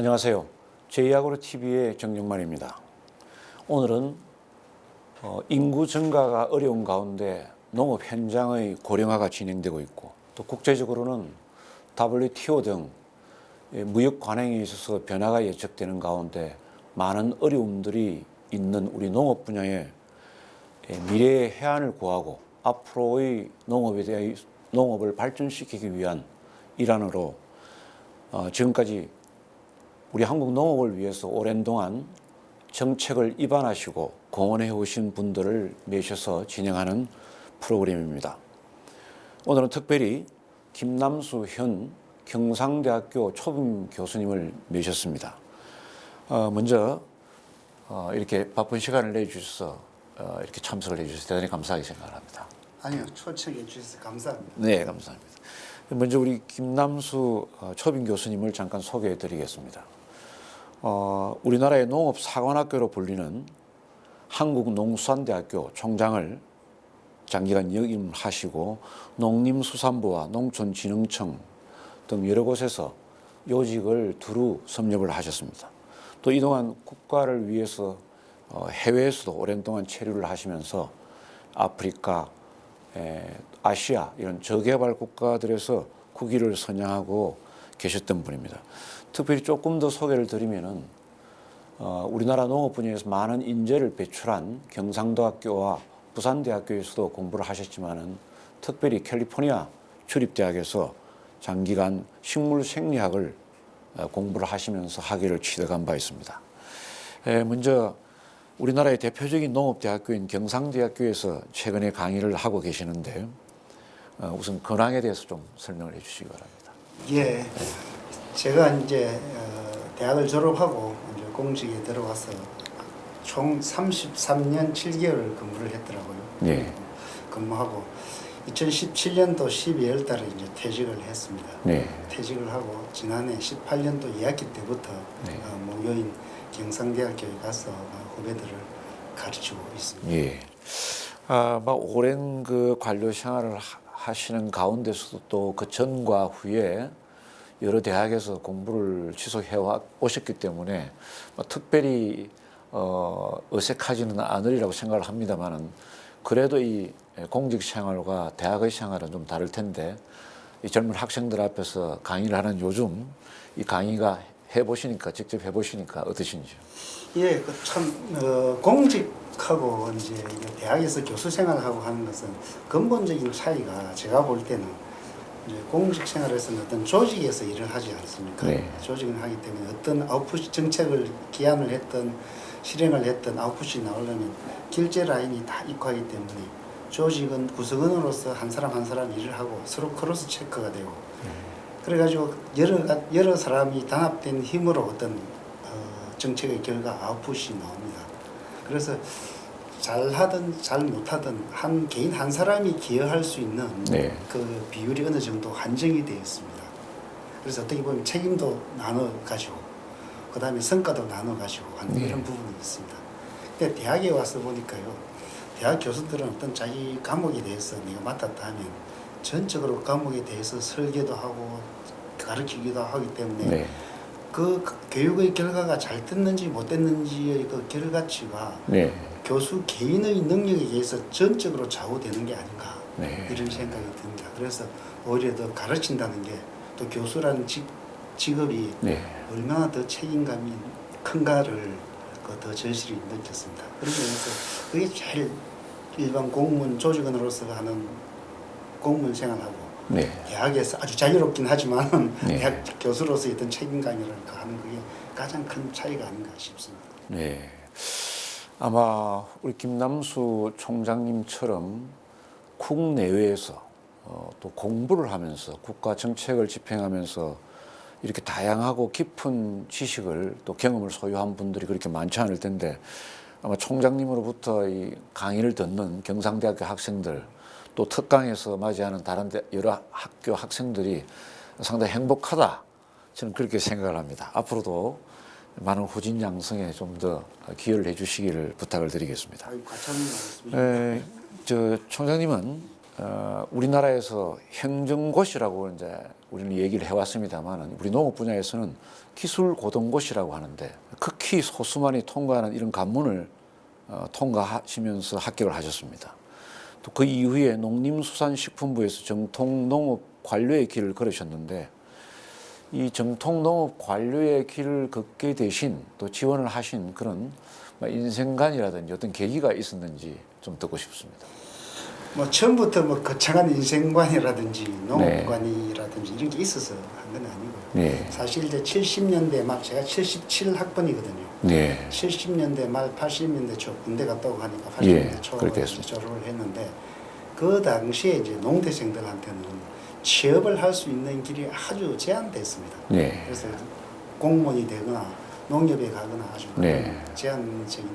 안녕하세요. 제2아그로TV의 정정만입니다. 오늘은 인구 증가가 어려운 가운데 농업 현장의 고령화가 진행되고 있고 또 국제적으로는 WTO 등 무역 관행에 있어서 변화가 예측되는 가운데 많은 어려움들이 있는 우리 농업 분야에 미래의 해안을 구하고 앞으로의 농업을 발전시키기 위한 일환으로 지금까지 우리 한국 농업을 위해서 오랜 동안 정책을 입안하시고 공헌해 오신 분들을 모셔서 진행하는 프로그램입니다. 오늘은 특별히 김남수 현 경상대학교 초빙 교수님을 모셨습니다. 먼저 이렇게 바쁜 시간을 내주셔서 이렇게 참석을 해주셔서 대단히 감사하게 생각합니다. 아니요, 초청해 주셔서 감사합니다. 네, 감사합니다. 먼저 우리 김남수 초빙 교수님을 잠깐 소개해 드리겠습니다. 우리나라의 농업사관학교로 불리는 한국농수산대학교 총장을 장기간 역임하시고 농림수산부와 농촌진흥청 등 여러 곳에서 요직을 두루 섭렵을 하셨습니다. 또 이동안 국가를 위해서 해외에서도 오랜 동안 체류를 하시면서 아프리카, 아시아 이런 저개발 국가들에서 국위를 선양하고 계셨던 분입니다. 특별히 조금 더 소개를 드리면은 우리나라 농업 분야에서 많은 인재를 배출한 경상도학교와 부산대학교에서도 공부를 하셨지만은 특별히 캘리포니아 주립대학에서 장기간 식물생리학을 공부를 하시면서 학위를 취득한 바 있습니다. 먼저 우리나라의 대표적인 농업대학교인 경상대학교에서 최근에 강의를 하고 계시는데 우선 근황에 대해서 좀 설명을 해주시기 바랍니다. 예, 제가 이제 대학을 졸업하고 이제 공직에 들어와서 총 33년 7개월 근무를 했더라고요. 네. 근무하고 2017년도 12월 달에 이제 퇴직을 했습니다. 네. 퇴직을 하고 지난해 18년도 2학기 때부터 네. 모여인 경상대학교에 가서 후배들을 가르치고 있습니다. 예. 오랜 그 관료 생활을 하시는 가운데서도 또 그 전과 후에 여러 대학에서 공부를 지속해 오셨기 때문에 특별히 어색하지는 않으리라고 생각을 합니다만은 그래도 이 공직 생활과 대학의 생활은 좀 다를 텐데 이 젊은 학생들 앞에서 강의를 하는 요즘 이 강의가 직접 해보시니까 어떠신지요? 예, 그 참 공직하고 이제 대학에서 교수 생활하고 하는 것은 근본적인 차이가 제가 볼 때는 이제 공직 생활에서는 어떤 조직에서 일을 하지 않습니까? 네. 조직을 하기 때문에 어떤 아웃풋 정책을 기한을 했던 실행을 했던 아웃풋이 나오려면 길제 라인이 다 있고 하기 때문에 조직은 구성원으로서 한 사람 한 사람 일을 하고 서로 크로스 체크가 되고 그래가지고 여러 사람이 단합된 힘으로 어떤 정책의 결과 아웃풋이 나옵니다. 그래서 잘하든 잘 못하든 한 개인 한 사람이 기여할 수 있는 네. 그 비율이 어느 정도 한정이 되어 있습니다. 그래서 어떻게 보면 책임도 나눠 가지고 그 다음에 성과도 나눠 가지고 하는 이런 부분이 있습니다. 근데 대학에 와서 보니까요, 대학 교수들은 어떤 자기 과목에 대해서 내가 맡았다 하면 전적으로 과목에 대해서 설계도 하고 가르치기도 하기 때문에 네. 그 교육의 결과가 잘 됐는지 못 됐는지의 그 결과치가 네. 교수 개인의 능력에 의해서 전적으로 좌우되는 게 아닌가 네. 이런 생각이 듭니다. 그래서 오히려 더 가르친다는 게 또 교수라는 직업이 네. 얼마나 더 책임감이 큰가를 더 절실히 느꼈습니다. 그러면서 그게 제일 일반 공무원 조직원으로서 하는 공무원 생활하고 네. 대학에서 아주 자유롭긴 하지만 네. 대학 교수로서의 어떤 책임감이랄까 하는 그게 가장 큰 차이가 아닌가 싶습니다. 네. 아마 우리 김남수 총장님처럼 국내외에서 또 공부를 하면서 국가 정책을 집행하면서 이렇게 다양하고 깊은 지식을 또 경험을 소유한 분들이 그렇게 많지 않을 텐데 아마 총장님으로부터 이 강의를 듣는 경상대학교 학생들 또 특강에서 맞이하는 다른 여러 학교 학생들이 상당히 행복하다 저는 그렇게 생각을 합니다. 앞으로도 많은 후진 양성에 좀 더 기여를 해주시기를 부탁을 드리겠습니다. 과찬입니다. 총장님은 우리나라에서 행정고시라고 이제 우리는 얘기를 해왔습니다만 우리 농업 분야에서는 기술고등고시라고 하는데 극히 소수만이 통과하는 이런 관문을 통과하시면서 합격을 하셨습니다. 또 그 이후에 농림수산식품부에서 정통농업관료의 길을 걸으셨는데 이 정통농업관료의 길을 걷게 되신 또 지원을 하신 그런 인생관이라든지 어떤 계기가 있었는지 좀 듣고 싶습니다. 뭐 처음부터 뭐 거창한 인생관이라든지 농업관이라든지 이런 게 있어서 한 건 아니고요. 네. 사실 이제 70년대 말 제가 77학번이거든요. 네. 70년대 말 80년대 초 군대 갔다 오고 하니까 80년대 예, 초 그렇게 했습니다. 졸업을 했는데 그 당시에 이제 농대생들한테는 취업을 할 수 있는 길이 아주 제한됐습니다. 네. 그래서 공무원이 되거나 농협에 가거나 아주 네. 제한적인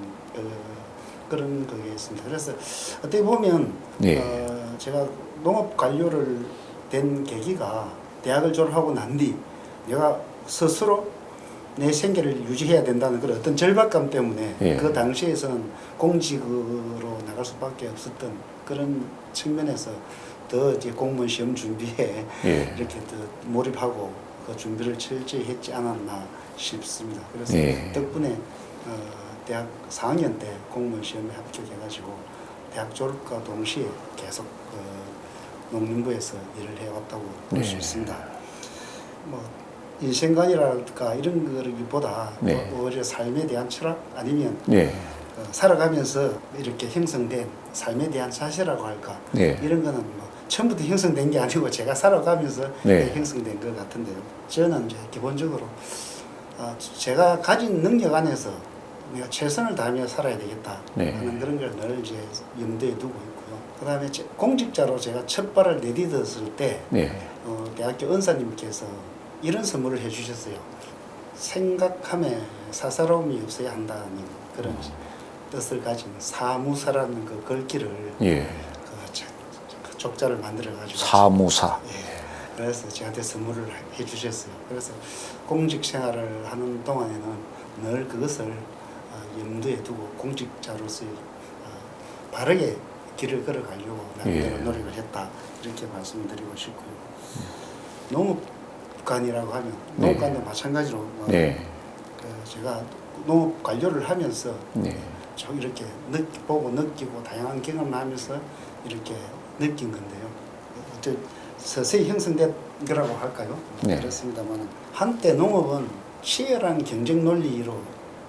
그런 그게 있습니다. 그래서 어떻게 보면 네. 제가 농업 관료를 된 계기가 대학을 졸업하고 난 뒤 내가 스스로 내 생계를 유지해야 된다는 그런 어떤 절박감 때문에 예. 그 당시에서는 공직으로 나갈 수밖에 없었던 그런 측면에서 더 이제 공무원 시험 준비에 예. 이렇게 더 몰입하고 그 준비를 철저히 했지 않았나 싶습니다. 그래서 예. 덕분에 대학 4학년 때 공무원 시험에 합격해가지고 대학 졸업과 동시에 계속 농림부에서 일을 해왔다고 볼 수 네. 있습니다. 뭐 인생관이랄까 이런 거기보다 네. 오히려 삶에 대한 철학 아니면 네. 살아가면서 이렇게 형성된 삶에 대한 자세라고 할까 네. 이런 거는 뭐 처음부터 형성된 게 아니고 제가 살아가면서 네. 형성된 것 같은데요. 저는 이제 기본적으로 제가 가진 능력 안에서 내가 최선을 다하며 살아야 되겠다 네. 하는 그런 걸 늘 이제 염두에 두고 있고요. 그다음에 공직자로 제가 첫 발을 내딛었을 때 네. 대학교 은사님께서 이런 선물을 해주셨어요. 생각함에 사사로움이 없어야 한다는 그런 뜻을 가진 사무사라는 그 글귀를 예. 그 족자를 만들어 가지고 사무사. 예. 그래서 저한테 선물을 해주셨어요. 그래서 공직 생활을 하는 동안에는 늘 그것을 염두에 두고 공직자로서의 바르게 길을 걸어가려고 나름대로 예. 노력을 했다 이렇게 말씀드리고 싶고요. 농업관이라고 하면 네. 농업관도 마찬가지로 네. 제가 농업 관료를 하면서 네. 좀 이렇게 보고 느끼고 다양한 경험을 하면서 이렇게 느낀 건데요. 서서히 형성된 거라고 할까요? 네. 그렇습니다만 한때 농업은 치열한 경쟁 논리로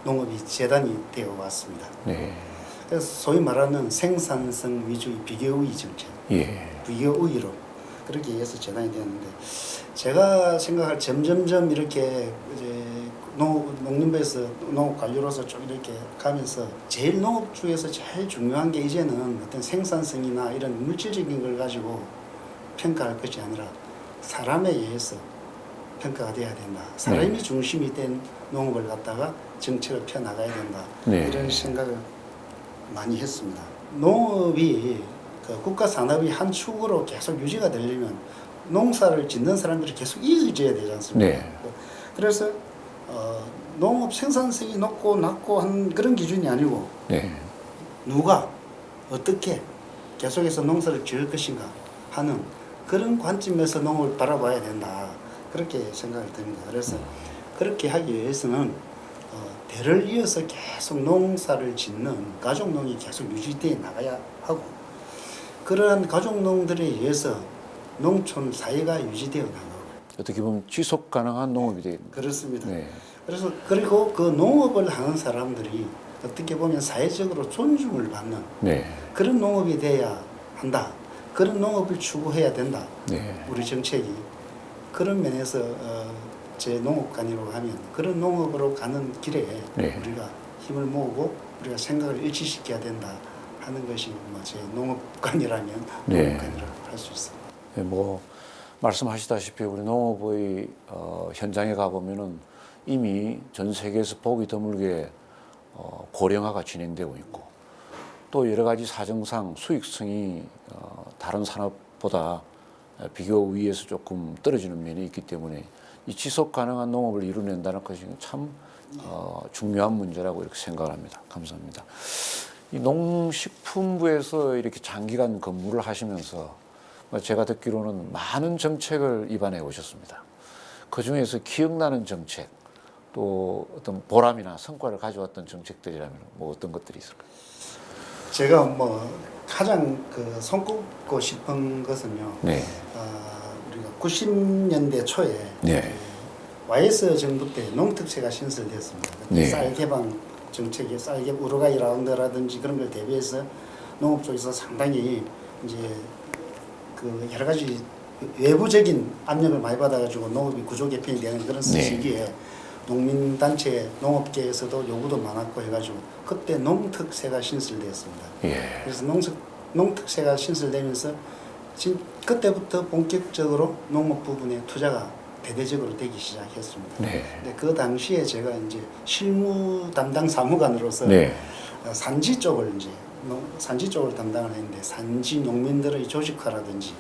농업이 재단이 되어 왔습니다. 네. 그래서 소위 말하는 생산성 위주의 비교우위 정책, 예. 비교우위로 그렇게 해서 재단이 되었는데 제가 생각할 점점점 이렇게 이제 농림부에서 농업 관료로서 좀 이렇게 가면서 제일 농업 중에서 제일 중요한 게 이제는 어떤 생산성이나 이런 물질적인 걸 가지고 평가할 것이 아니라 사람에 의해서 평가가 돼야 된다. 사람이 네. 중심이 된 농업을 갖다가 정책을 펴나가야 된다. 네. 이런 생각을 많이 했습니다. 농업이 그 국가 산업의 한 축으로 계속 유지가 되려면 농사를 짓는 사람들이 계속 이어져야 되지 않습니까? 네. 그래서 농업 생산성이 높고 낮고 한 그런 기준이 아니고 네. 누가 어떻게 계속해서 농사를 지을 것인가 하는 그런 관점에서 농업을 바라봐야 된다. 그렇게 생각이 듭니다. 그래서 그렇게 하기 위해서는 대를 이어서 계속 농사를 짓는 가족농이 계속 유지되어 나가야 하고 그러한 가족농들에 의해서 농촌 사회가 유지되어 나가고 어떻게 보면 지속 가능한 농업이 되겠네요. 그렇습니다. 네. 그래서 그리고 그 농업을 하는 사람들이 어떻게 보면 사회적으로 존중을 받는 네. 그런 농업이 돼야 한다. 그런 농업을 추구해야 된다. 네. 우리 정책이 그런 면에서 제 농업관이라고 하면 그런 농업으로 가는 길에 네. 우리가 힘을 모으고 우리가 생각을 일치시켜야 된다 하는 것이 제 농업관이라면 네. 농업관이라고 할 수 있습니다. 네, 뭐 말씀하시다시피 우리 농업의 현장에 가보면은 이미 전 세계에서 보기 드물게 고령화가 진행되고 있고 또 여러 가지 사정상 수익성이 다른 산업보다 비교 우위에서 조금 떨어지는 면이 있기 때문에 이 지속 가능한 농업을 이루낸다는 것이 참 중요한 문제라고 이렇게 생각을 합니다. 감사합니다. 이 농식품부에서 이렇게 장기간 근무를 하시면서 제가 듣기로는 많은 정책을 입안해 오셨습니다. 그 중에서 기억나는 정책, 또 어떤 보람이나 성과를 가져왔던 정책들이라면 뭐 어떤 것들이 있을까요? 제가 뭐 가장 그 손꼽고 싶은 것은요. 네. 우리가 90년대 초에 네. YS 정부 때 농특세가 신설되었습니다. 네. 쌀 개방 정책이 쌀 개방 우루과이 라운드라든지 그런 걸 대비해서 농업 쪽에서 상당히 이제 그 여러 가지 외부적인 압력을 많이 받아가지고 농업이 구조 개편이 되는 그런 네. 시기에 농민단체 농업계에서도 요구도 많았고 해가지고 그때 농특세가 신설되었습니다. 예. 그래서 농특세가 신설되면서 그때부터 본격적으로 농업 부분에 투자가 대대적으로 되기 시작했습니다. 네. 근데 그 당시에 제가 이제 실무 담당 사무관으로서 네. 산지 쪽을 이제 산지 쪽을 담당을 했는데 산지 농민들의 조직화라든지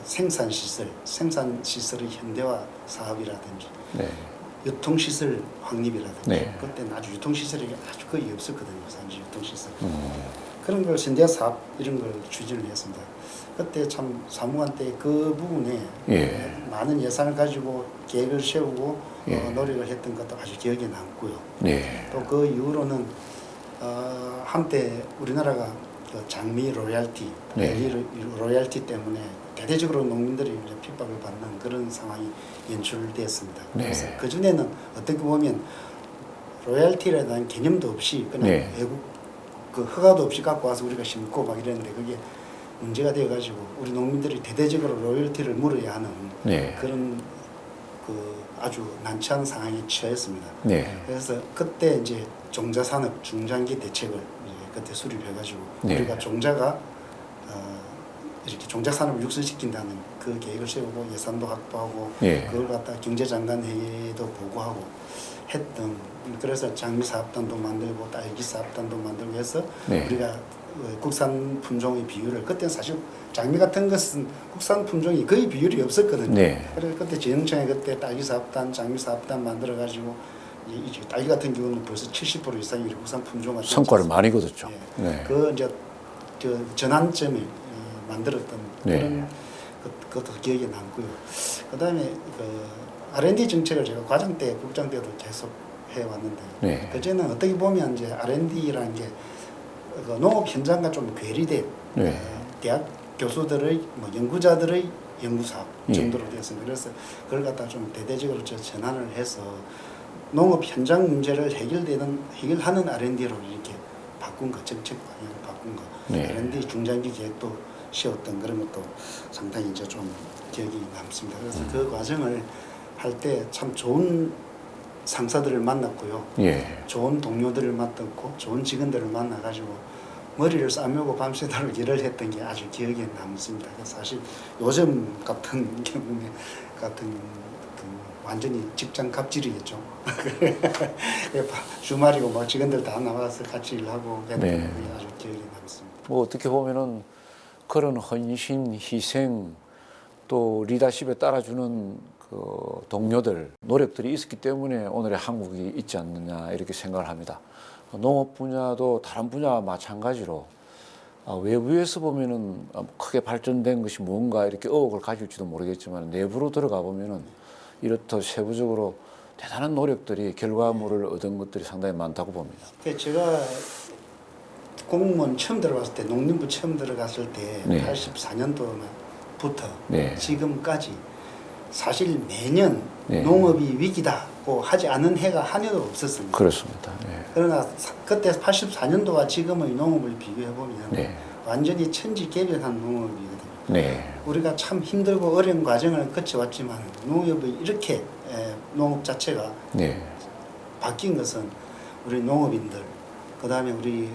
생산 시설의 현대화 사업이라든지 네. 유통시설 확립이라든지 네. 그때는 아주 유통시설이 아주 거의 없었거든요. 산지 유통시설. 그런 걸 현대화 사업 이런 걸 추진을 했습니다. 그때 참 사무관 때 그 부분에 예. 많은 예산을 가지고 계획을 세우고 예. 노력을 했던 것도 아주 기억에 남고요. 네. 또 그 이후로는 한때 우리나라가 그 장미 로얄티, 네. 로얄티 때문에 대대적으로 농민들이 이제 핍박을 받는 그런 상황이 연출됐습니다. 네. 그래서 그 전에는 어떻게 보면 로얄티라는 개념도 없이 그냥 네. 외국 그 허가도 없이 갖고 와서 우리가 심고 막 이랬는데 그게 문제가 되어가지고 우리 농민들이 대대적으로 로열티를 물어야 하는 네. 그런 그 아주 난처한 상황에 처했습니다. 네. 그래서 그때 이제 종자산업 중장기 대책을 이제 그때 수립해가지고 네. 우리가 종자가 이렇게 종자산업을 육성시킨다는 그 계획을 세우고 예산도 확보하고 네. 그걸 갖다 경제장관 회의도 보고하고 했던 그래서 장미사업단도 만들고 딸기사업단도 만들고 해서 네. 우리가 국산 품종의 비율을 그때 사실 장미 같은 것은 국산 품종이 거의 비율이 없었거든요. 네. 그래서 그때 지능청에 그때 딸기사업단, 장미사업단 만들어 가지고 이제 딸기 같은 경우는 벌써 70% 이상이 국산 품종가 성과를 많이 거뒀죠. 예. 네. 그 이제 저 전환점을 만들었던 네. 그런 그것도 기억에 남고요. 그다음에 그 R&D 정책을 제가 과장 때 국장 때도 계속 해왔는데 네. 그제는 어떻게 보면 이제 R&D라는 게 그 농업 현장과 좀 괴리된 네. 대학 교수들의 뭐 연구자들의 연구 사업 예. 정도로 되었습니다. 그래서 그걸 갖다 좀 대대적으로 전환을 해서 농업 현장 문제를 해결하는 R&D로 이렇게 바꾼 거, 정책 방향을 바꾼 거, 네. R&D 중장기 계획도 세웠던 그런 것도 상당히 이제 좀 기억이 남습니다. 그래서 그 과정을 할 때 참 좋은 상사들을 만났고요. 예. 좋은 동료들을 만났고 좋은 직원들을 만나가지고 머리를 싸매고 밤새도록 일을 했던 게 아주 기억에 남습니다. 그래서 사실 요즘 같은 경우에 같은 그 완전히 직장 갑질이겠죠. 주말이고 뭐 직원들 다 나와서 같이 일하고 했던 네. 게 아주 기억에 남습니다. 뭐 어떻게 보면은 그런 헌신, 희생 또 리더십에 따라주는 그 동료들 노력들이 있었기 때문에 오늘의 한국이 있지 않느냐 이렇게 생각을 합니다. 농업 분야도 다른 분야와 마찬가지로 외부에서 보면은 크게 발전된 것이 뭔가 이렇게 의혹을 가질지도 모르겠지만 내부로 들어가 보면은 이렇듯 세부적으로 대단한 노력들이 결과물을 얻은 것들이 상당히 많다고 봅니다. 제가 공무원 처음 들어갔을 때 농림부 처음 들어갔을 때 네. 84년도부터 네. 지금까지 사실 매년 네. 농업이 위기다고 하지 않은 해가 한 해도 없었습니다. 그렇습니다. 네. 그러나 그때 84년도와 지금의 농업을 비교해 보면 네. 완전히 천지개변한 농업이거든요. 네. 우리가 참 힘들고 어려운 과정을 거쳐왔지만 농업이 이렇게 농업 자체가 네. 바뀐 것은 우리 농업인들, 그 다음에 우리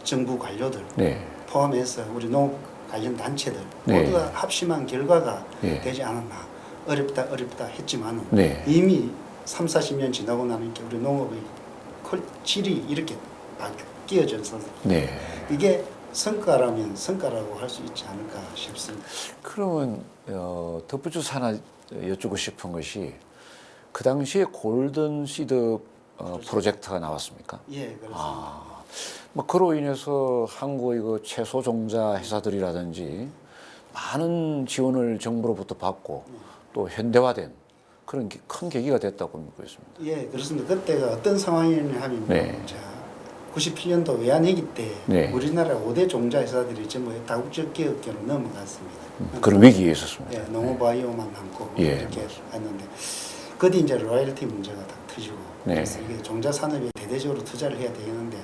정부 관료들 네. 포함해서 우리 농업 관련 단체들 네. 모두가 합심한 결과가 네. 되지 않았나. 어렵다 했지만 네. 이미 3, 40년 지나고 나니까 우리 농업의 질이 이렇게 바뀌어져서 네. 이게 성과라면 성과라고 할 수 있지 않을까 싶습니다. 그러면 덧붙여서 하나 여쭙고 싶은 것이 그 당시에 골든 시드 프로젝트가 나왔습니까? 예, 그렇습니다. 뭐 그로 인해서 한국의 그 채소 종자 회사들이라든지 많은 지원을 정부로부터 받고 또 현대화된 그런 큰 계기가 됐다고 믿고 있습니다. 예, 그렇습니다. 그때가 어떤 상황이냐 하면 네. 97년도 외환위기 때 네. 우리나라 5대 종자 회사들이 전부 다국적 기업계로 넘어갔습니다. 그런 위기에 있었습니다. 예, 농업바이오만 남고 예, 이렇게 했는데 그 뒤 이제 로열티 문제가 딱 터지고 네. 그래서 이게 종자 산업에 대대적으로 투자를 해야 되는데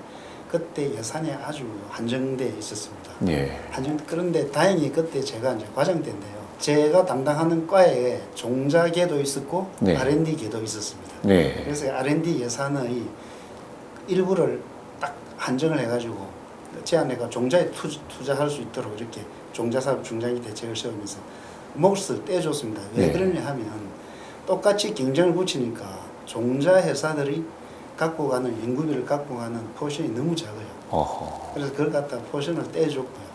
그때 예산이 아주 한정돼 있었습니다. 네. 그런데 다행히 그때 제가 이제 과장 때인데요. 제가 담당하는 과에 종자계도 있었고 네. R&D계도 있었습니다. 네. 그래서 R&D 예산의 일부를 딱 한정을 해가지고 제안해가 종자에 투자할 수 있도록 이렇게 종자사업 중장기 대책을 세우면서 몫을 떼줬습니다. 왜 네. 그러냐 하면 똑같이 경쟁을 붙이니까 종자 회사들이 갖고 가는 연구비를 갖고 가는 포션이 너무 작아요. 어허. 그래서 그걸 갖다 포션을 떼줬고요.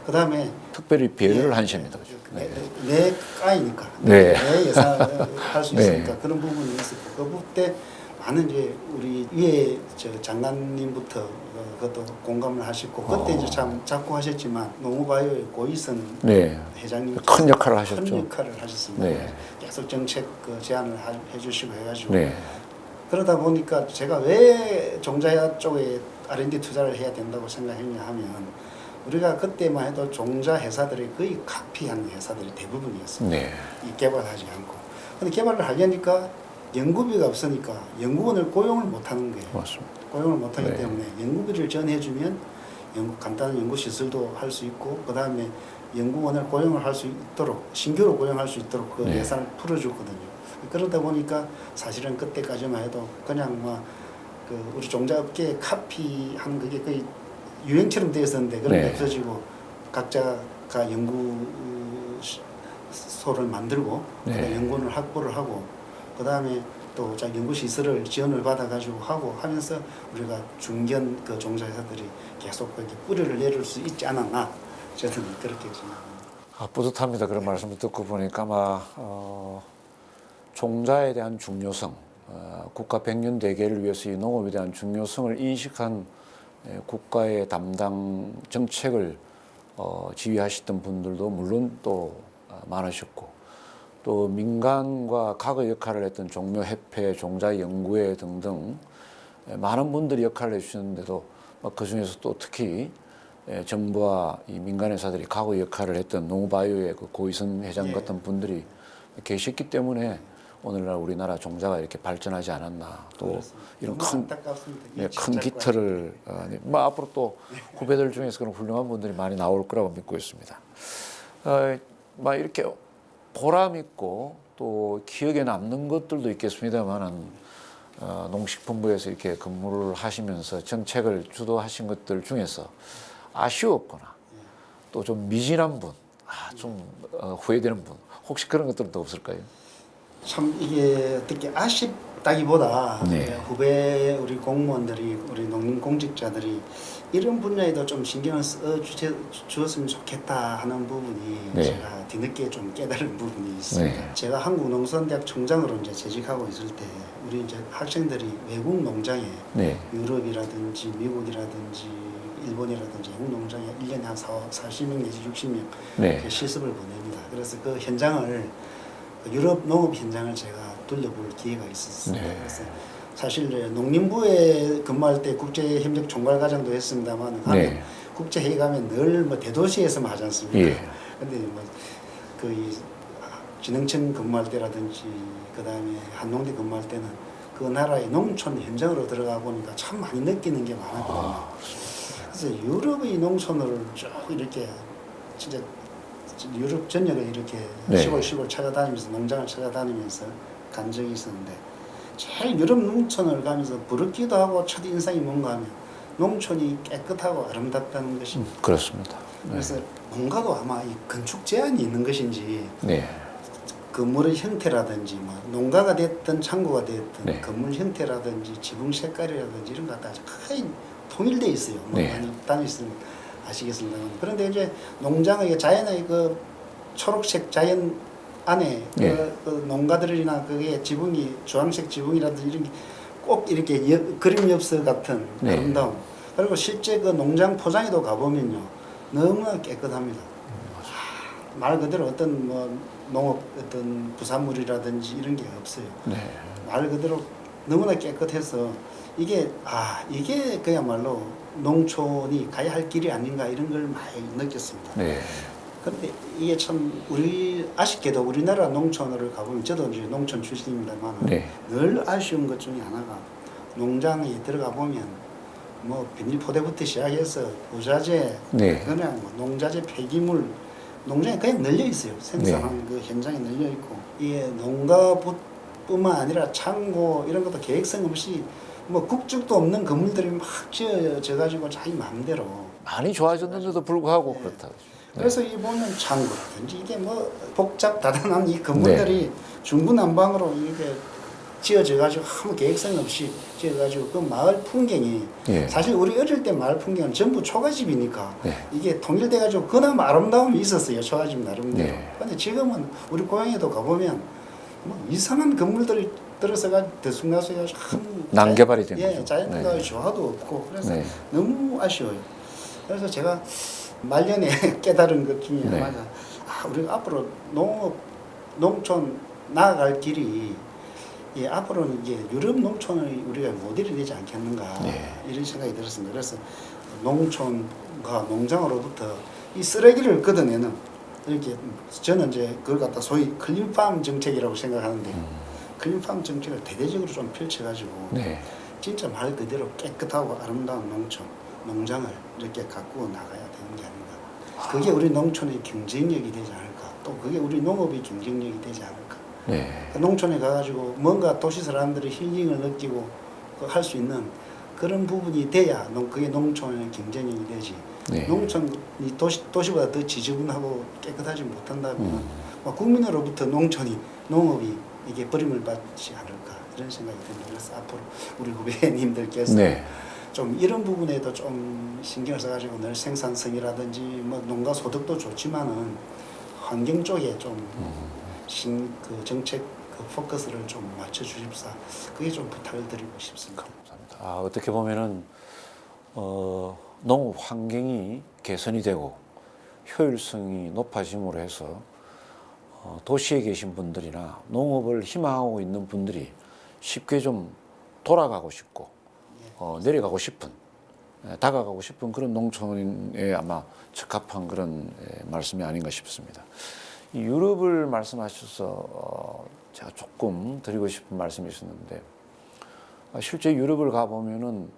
그 다음에 특별히 배려를 하십니다. 내 과이니까 네. 내 예산을 할 수 네. 있으니까 그런 부분이 있었고 그때 많은 이제 우리 위에 장관님부터 그것도 공감을 하셨고 그때 이제 참 자꾸 하셨지만 농업바이오의 고이선 네. 회장님 큰 역할을 하셨죠. 큰 역할을 하셨습니다. 네. 계속 정책 제안을 해주시고 해가지고 네. 그러다 보니까 제가 왜 종자 쪽에 R&D 투자를 해야 된다고 생각했냐 하면 우리가 그때만 해도 종자 회사들이 거의 카피한 회사들이 대부분이었어요. 네. 이 개발하지 않고. 근데 개발을 하려니까 연구비가 없으니까 연구원을 고용을 못하는 거예요. 맞습니다. 고용을 못하기 네. 때문에 연구비를 전해주면 간단한 연구 시설도 할 수 있고 그 다음에 연구원을 고용을 할 수 있도록 신규로 고용할 수 있도록 그 네. 예산을 풀어주거든요. 그러다 보니까 사실은 그때까지만 해도 그냥 그 우리 종자업계에 카피하는 그게 거의 유행처럼 되어 있었는데 그런 게 네. 없어지고 각자가 연구소를 만들고 네. 그다음에 연구원을 확보를 하고 그 다음에 또 연구 시설을 지원을 받아가지고 하고 하면서 우리가 중견 그 종자회사들이 계속 그렇게 뿌리를 내릴 수 있지 않았나 저는 그렇게 생각합니다. 뿌듯합니다. 그런 말씀을 듣고 보니까 아마 종자에 대한 중요성, 국가 백년 대계를 위해서 이 농업에 대한 중요성을 인식한 국가의 담당 정책을 지휘하시던 분들도 물론 또 많으셨고 또 민간과 과거 역할을 했던 종묘협회, 종자연구회 등등 많은 분들이 역할을 해주셨는데도 그중에서 또 특히 정부와 이 민간회사들이 과거 역할을 했던 농업바이오의 그 고이선 회장 같은 분들이 계셨기 때문에 오늘날 우리나라 종자가 이렇게 발전하지 않았나 또 그렇습니다. 이런 너무 큰, 안타깝습니다. 큰 깃털을 앞으로 또 후배들 중에서 그런 훌륭한 분들이 많이 나올 거라고 믿고 있습니다. 이렇게 보람 있고 또 기억에 남는 것들도 있겠습니다만은 농식품부에서 이렇게 근무를 하시면서 정책을 주도하신 것들 중에서 아쉬웠거나 또 좀 미진한 분, 좀 후회되는 분 혹시 그런 것들도 없을까요? 참 이게 어떻게 아쉽다기보다 네. 후배 우리 공무원들이 우리 농민 공직자들이 이런 분야에도 좀 신경을 주었으면 좋겠다 하는 부분이 네. 제가 뒤늦게 좀 깨달은 부분이 있습니다. 네. 제가 한국농수원대학 총장으로 이제 재직하고 있을 때 우리 이제 학생들이 외국 농장에 네. 유럽이라든지 미국이라든지 일본이라든지 외국 농장에 1년에 한 40명 내지 60명 네. 실습을 보냅니다. 그래서 그 현장을 유럽 농업 현장을 제가 돌려볼 기회가 있었습니다. 네. 그래서 사실 농림부에 근무할 때 국제협력 총괄과장도 했습니다만 네. 국제회의 가면 늘 대도시에서만 하지 않습니까? 예. 근데 그 진흥청 근무할 때라든지 그 다음에 한농대 근무할 때는 그 나라의 농촌 현장으로 들어가 보니까 참 많이 느끼는 게 많았거든요. 그래서 유럽의 농촌을 쭉 이렇게 진짜 유럽 전역을 이렇게 네. 시골 찾아다니면서 농장을 찾아다니면서 간 적이 있었는데 제일 유럽 농촌을 가면서 부럽기도 하고 첫 인상이 뭔가 하면 농촌이 깨끗하고 아름답다는 것이 그렇습니다. 그래서 뭔가도 아마 이 건축 제한이 있는 것인지 네. 건물의 형태라든지 농가가 됐든 창고가 됐든 네. 건물 형태라든지 지붕 색깔이라든지 이런 것 다 거의 통일돼 있어요. 네. 많이 다니시면 아시겠습니다. 그런데 이제 농장의 자연의 그 초록색 자연 안에 네. 그 농가들이나 그게 지붕이 주황색 지붕이라든지 이런 게 꼭 이렇게 그림 엽서 같은 네. 아름다움. 그리고 실제 그 농장 포장에도 가보면요. 너무나 깨끗합니다. 말 그대로 어떤 뭐 농업 어떤 부산물이라든지 이런 게 없어요. 네. 말 그대로 너무나 깨끗해서 이게 그야말로 농촌이 가야 할 길이 아닌가 이런 걸 많이 느꼈습니다. 네. 그런데 이게 참 아쉽게도 우리나라 농촌을 가보면 저도 이제 농촌 출신입니다만 네. 늘 아쉬운 것 중에 하나가 농장에 들어가 보면 뭐 비닐포대부터 시작해서 부자재, 네. 그냥 뭐 농자재 폐기물 농장에 그냥 널려 있어요. 생산한 그 현장에 널려 있고 이게 농가뿐만 아니라 창고 이런 것도 계획성 없이 뭐 국적도 없는 건물들이 막 지어져 가지고 자기 마음대로 많이 좋아졌는데도 불구하고 네. 그렇다. 그래서 이 보면 창고라든지 이게 뭐 복잡 다단한 이 건물들이 중구난방으로 이렇게 지어져 가지고 아무 계획성 없이 지어 가지고 그 마을 풍경이 예. 사실 우리 어릴 때 마을 풍경은 전부 초가집이니까 네. 이게 통일돼 가지고 그나마 아름다움이 있었어요. 초가집 나름대로. 네. 근데 지금은 우리 고향에도 가보면 뭐 이상한 건물들이 들어서가 들쑥날쑥해서 난개발이 된 거죠. 자연과 네. 조화도 없고 그래서 네. 너무 아쉬워요. 그래서 제가 말년에 깨달은 것 중에 네. 하나가 우리가 앞으로 농촌 나아갈 길이 앞으로는 이제 유럽 농촌을 우리가 모델이 되지 않겠는가 네. 이런 생각이 들었습니다. 그래서 농촌과 농장으로부터 이 쓰레기를 걷어내는 이렇게 저는 이제 그걸 갖다 소위 클린팜 정책이라고 생각하는데 클린팜 정책을 대대적으로 좀 펼쳐가지고 네. 진짜 말 그대로 깨끗하고 아름다운 농촌, 농장을 이렇게 갖고 나가야 되는 게 아닌가. 그게 우리 농촌의 경쟁력이 되지 않을까. 또 그게 우리 농업의 경쟁력이 되지 않을까. 네. 그 농촌에 가가지고 뭔가 도시 사람들이 힐링을 느끼고 할 수 있는 그런 부분이 돼야 그게 농촌의 경쟁력이 되지. 네. 농촌이 도시보다 더 지저분하고 깨끗하지 못한다면 국민으로부터 농업이 이게 버림을 받지 않을까 이런 생각이 듭니다. 그래서 앞으로 우리 후배님들께서 네. 좀 이런 부분에도 좀 신경을 써가지고 늘 생산성이라든지 뭐 농가 소득도 좋지만은 환경 쪽에 좀 그 정책 그 포커스를 좀 맞춰 주십사. 그게 좀 부탁을 드리고 싶습니다. 감사합니다. 어떻게 보면은 농업 환경이 개선이 되고 효율성이 높아짐으로 해서 도시에 계신 분들이나 농업을 희망하고 있는 분들이 쉽게 좀 돌아가고 싶고 내려가고 싶은 다가가고 싶은 그런 농촌에 아마 적합한 그런 말씀이 아닌가 싶습니다. 이 유럽을 말씀하셔서 제가 조금 드리고 싶은 말씀이 있었는데 실제 유럽을 가보면은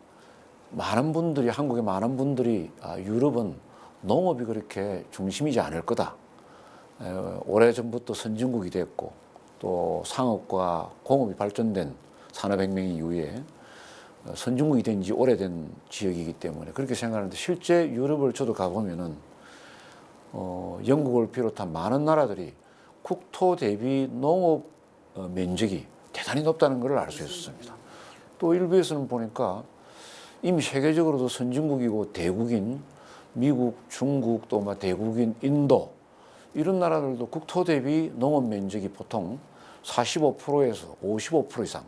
많은 분들이 한국의 많은 분들이 유럽은 농업이 그렇게 중심이지 않을 거다. 오래전부터 선진국이 됐고 또 상업과 공업이 발전된 산업혁명 이후에 선진국이 된 지 오래된 지역이기 때문에 그렇게 생각하는데 실제 유럽을 저도 가보면은 영국을 비롯한 많은 나라들이 국토 대비 농업 면적이 대단히 높다는 걸 알 수 있었습니다. 또 일부에서는 보니까 이미 세계적으로도 선진국이고 대국인 미국, 중국 또 대국인 인도 이런 나라들도 국토 대비 농업 면적이 보통 45%에서 55% 이상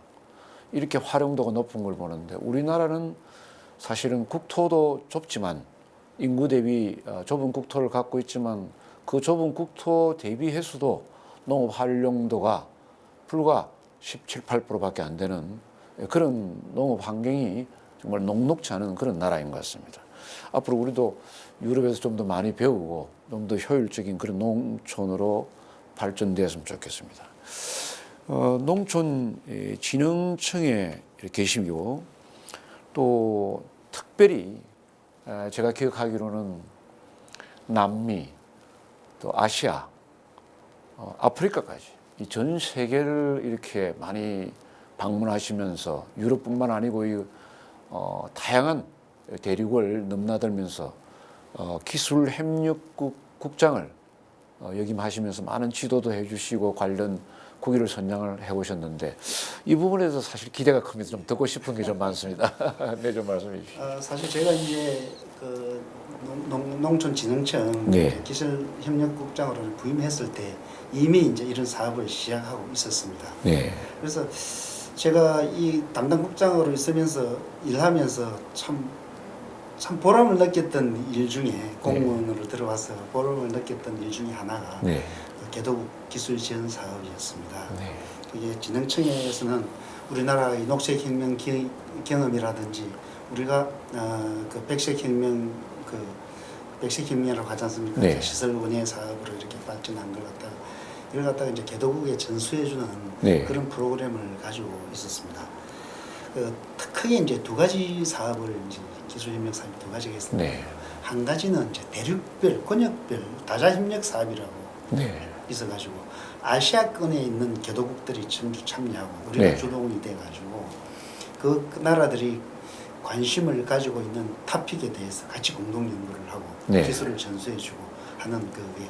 이렇게 활용도가 높은 걸 보는데 우리나라는 사실은 국토도 좁지만 인구 대비 좁은 국토를 갖고 있지만 그 좁은 국토 대비해서도 농업 활용도가 불과 17, 8%밖에 안 되는 그런 농업 환경이 정말 녹록지 않은 그런 나라인 것 같습니다. 앞으로 우리도 유럽에서 좀 더 많이 배우고 좀 더 효율적인 그런 농촌으로 발전되었으면 좋겠습니다. 농촌진흥청에 계시고 또 특별히 제가 기억하기로는 남미 또 아시아 아프리카까지 이 전 세계를 이렇게 많이 방문하시면서 유럽뿐만 아니고 이 다양한 대륙을 넘나들면서 기술 협력국 국장을 역임하시면서 많은 지도도 해주시고 관련 국위를 선양을 해오셨는데 이 부분에서 사실 기대가 큽니다. 좀 듣고 싶은 게 좀 많습니다. 네, 좀 말씀해 주시죠. 사실 제가 이제 그 농촌진흥청 네. 기술협력국장으로 부임했을 때 이미 이제 이런 사업을 시작하고 있었습니다. 네. 그래서 제가 이 담당 국장으로 있으면서 일하면서 참 참 보람을 느꼈던 일 중에 공무원으로 들어와서 보람을 느꼈던 일 중에 하나가 네. 개도국 기술 지원 사업이었습니다. 네. 이게 진흥청에서는 우리나라의 녹색혁명 경험이라든지 우리가 그 백색혁명이라고 하지 않습니까? 네. 시설 원예 사업으로 이렇게 발전한 걸 갖다가 이걸 갖다가 이제 개도국에 전수해주는 네. 그런 프로그램을 가지고 있었습니다. 크게 이제 두 가지 사업을 이제 기술협력 사업이 두 가지가 있습니다. 네. 한 가지는 이제 대륙별, 권역별 다자협력 사업이라고 네. 있어가지고 아시아권에 있는 개도국들이 전부 참여하고 우리가 네. 주동이 돼가지고 그 나라들이 관심을 가지고 있는 토픽에 대해서 같이 공동 연구를 하고 네. 기술을 전수해주고 하는 그게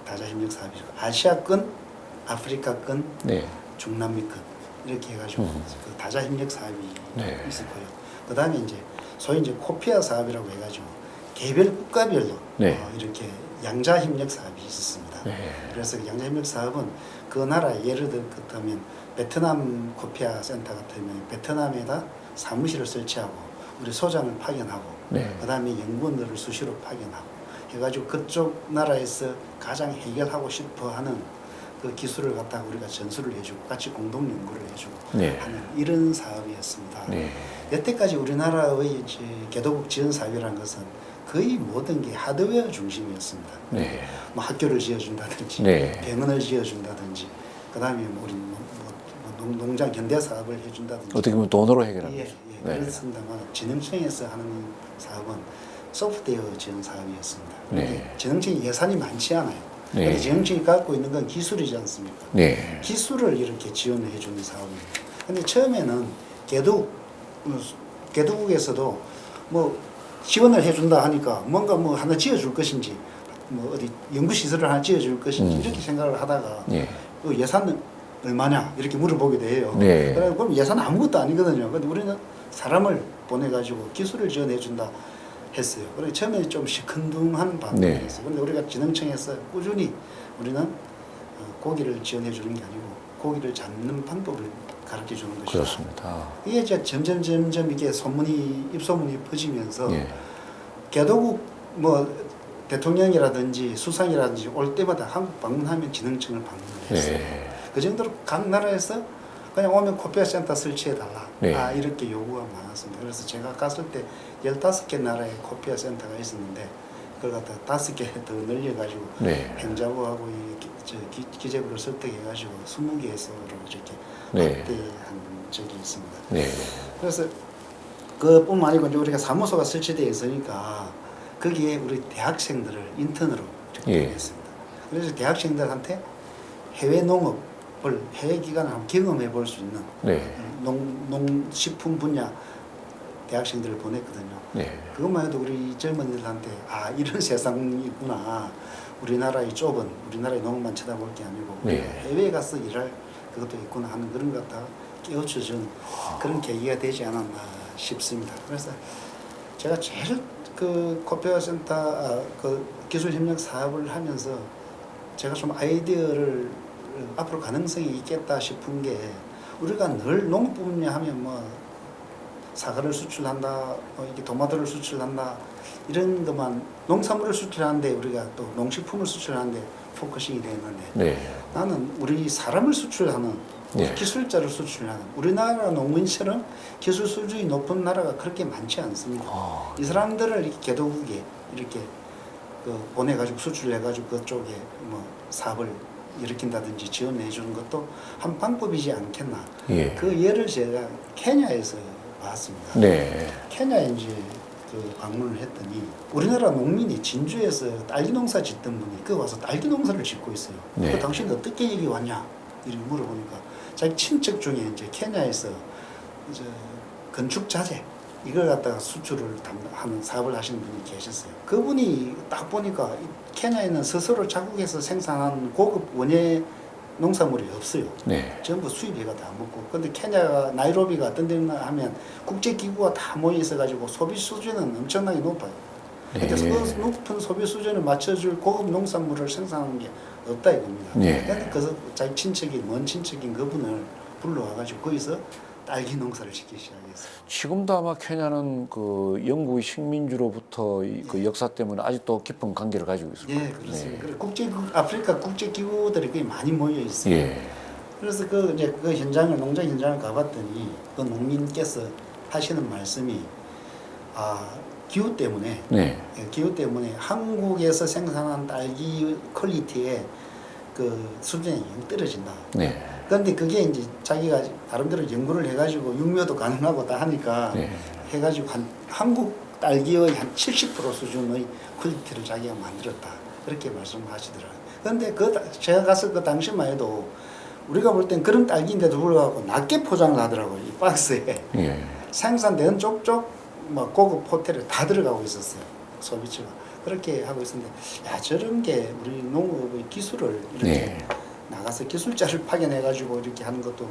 다자협력 사업이고 아시아권, 아프리카권, 네. 중남미권 이렇게 해가지고 그 다자협력 사업이 네. 있었고요. 그 다음에 이제 소위 이제 코피아 사업이라고 해가지고 개별 국가별로 네. 이렇게 양자협력 사업이 있었습니다. 네. 그래서 양자협력 사업은 그 나라 예를 들면 베트남 코피아 센터 같으면 베트남에다 사무실을 설치하고 우리 소장을 파견하고 네. 그다음에 연구원들을 수시로 파견하고 해가지고 그쪽 나라에서 가장 해결하고 싶어하는 그 기술을 갖다가 우리가 전수를 해주고 같이 공동 연구를 해주고 네. 하는 이런 사업이었습니다. 네. 여태까지 우리나라의 이제 개도국 지원 사업이라는 것은 거의 모든 게 하드웨어 중심이었습니다. 네. 뭐 학교를 지어준다든지 네. 병원을 지어준다든지 그다음에 뭐 우리 농장 현대 사업을 해준다든지 어떻게 보면 돈으로 해결하는 예, 거죠. 예, 네. 그렇습니다만 진흥청에서 하는 사업은 소프트웨어 지원 사업이었습니다. 네. 근데 진흥청이 예산이 많지 않아요. 네. 그런데 진흥청이 갖고 있는 건 기술이지 않습니까? 네. 기술을 이렇게 지원을 해주는 사업입니다. 근데 처음에는 개도국에서도 뭐 지원을 해준다 하니까 뭔가 뭐 하나 지어줄 것인지 뭐 어디 연구시설을 하나 지어줄 것인지 이렇게 생각을 하다가 네. 그 예산은 얼마냐 이렇게 물어보기도 해요. 네. 그래 그럼 예산 아무것도 아니거든요. 근데 우리는 사람을 보내가지고 기술을 지원해준다 했어요. 그래 처음에 좀 시큰둥한 반응이었어요. 근데 우리가 진흥청에서 꾸준히 우리는 고기를 지원해주는 게 아니고 고기를 잡는 방법을 가르쳐 주는 것이다. 그렇습니다. 이게 이제 점점 이게 입소문이 퍼지면서 예. 개도국 뭐 대통령이라든지 수상이라든지 올 때마다 한국 방문하면 진흥청을 방문을 했어요. 네. 그 정도로 각 나라에서 그냥 오면 코피아 센터 설치해달라. 네. 이렇게 요구가 많았습니다. 그래서 제가 갔을 때 15개 나라에 코피아 센터가 있었는데 그걸 갖다 5개 더 늘려가지고 네. 행자부하고 기재부를 설득해가지고 20개에서 이렇게 네. 확대한 적이 있습니다. 네. 그래서 그뿐만 아니고 이제 우리가 사무소가 설치되어 있으니까 거기에 우리 대학생들을 인턴으로 예. 했습니다. 그래서 대학생들한테 해외 농업을 해외 기간을 한번 경험해 볼 수 있는 네. 농식품 분야 대학생들을 보냈거든요. 네. 그것만 해도 우리 젊은이들한테 이런 세상이 있구나. 우리나라의 좁은 우리나라의 농업만 쳐다볼 게 아니고 네. 해외에 가서 일할 그것도 있구나 하는 그런 것 다 깨우쳐준 그런 계기가 되지 않았나 싶습니다. 그래서 제가 제일 그 코피아 센터 그 기술 협력 사업을 하면서 제가 좀 아이디어를 앞으로 가능성이 있겠다 싶은 게 우리가 늘 농업 분야 하면 뭐 사과를 수출한다, 이게 도마도를 수출한다 이런 것만 농산물을 수출하는데 우리가 또 농식품을 수출하는데 포커싱이 되는데 네. 나는 우리 사람을 수출하는 네. 기술자를 수출하는 우리나라 농민처럼 기술 수준이 높은 나라가 그렇게 많지 않습니다. 이 사람들을 이렇게 개도국에 이렇게 보내가지고 수출해가지고 그쪽에 뭐 사업을 일으킨다든지 지원해 주는 것도 한 방법이지 않겠나. 예. 그 예를 제가 케냐에서 봤습니다. 네. 케냐에 이제 그 방문을 했더니 우리나라 농민이 진주에서 딸기 농사 짓던 분이 그 와서 딸기 농사를 짓고 있어요. 네. 그 당신 어떻게 여기 왔냐? 이렇게 물어보니까 자기 친척 중에 이제 케냐에서 이제 건축 자재 이걸 갖다가 수출을 하는 사업을 하시는 분이 계셨어요. 그분이 딱 보니까 케냐에는 스스로 자국에서 생산한 고급 원예 농산물이 없어요. 네. 전부 수입해가 다 먹고. 근데 케냐가 나이로비가 어떤 데나 하면 국제기구가 다 모여 있어가지고 소비 수준은 엄청나게 높아요. 근데 네. 그 높은 소비 수준을 맞춰줄 고급 농산물을 생산하는 게 없다 이겁니다. 네. 그래서 자기 친척이 먼 친척인 그분을 불러와가지고 거기서 딸기 농사를 짓기 시작했어요. 지금도 아마 케냐는 그 영국의 식민지로부터 그 역사 때문에 아직도 깊은 관계를 가지고 있습니다. 예, 그렇습니다. 아프리카 국제기구들이 꽤 많이 모여 있어요. 예. 그래서 그 이제 그 현장을 농장 현장을 가봤더니 그 농민께서 하시는 말씀이 기후 때문에 네. 기후 때문에 한국에서 생산한 딸기 퀄리티의 그 수준이 영 떨어진다. 네. 그런데 그게 이제 자기가 나름대로 연구를 해가지고 육묘도 가능하고 다 하니까 네. 해가지고 한국 딸기의 한 70% 수준의 퀄리티를 자기가 만들었다. 그렇게 말씀하시더라고요. 그런데 제가 갔을 그 당시만 해도 우리가 볼 땐 그런 딸기인데도 불구하고 낮게 포장을 하더라고요. 이 박스에. 예. 생산된 쪽쪽 막 고급 호텔에 다 들어가고 있었어요. 소비처가. 그렇게 하고 있었는데 야 저런 게 우리 농업의 기술을 이렇게 네. 나가서 기술자를 파견해가지고 이렇게 하는 것도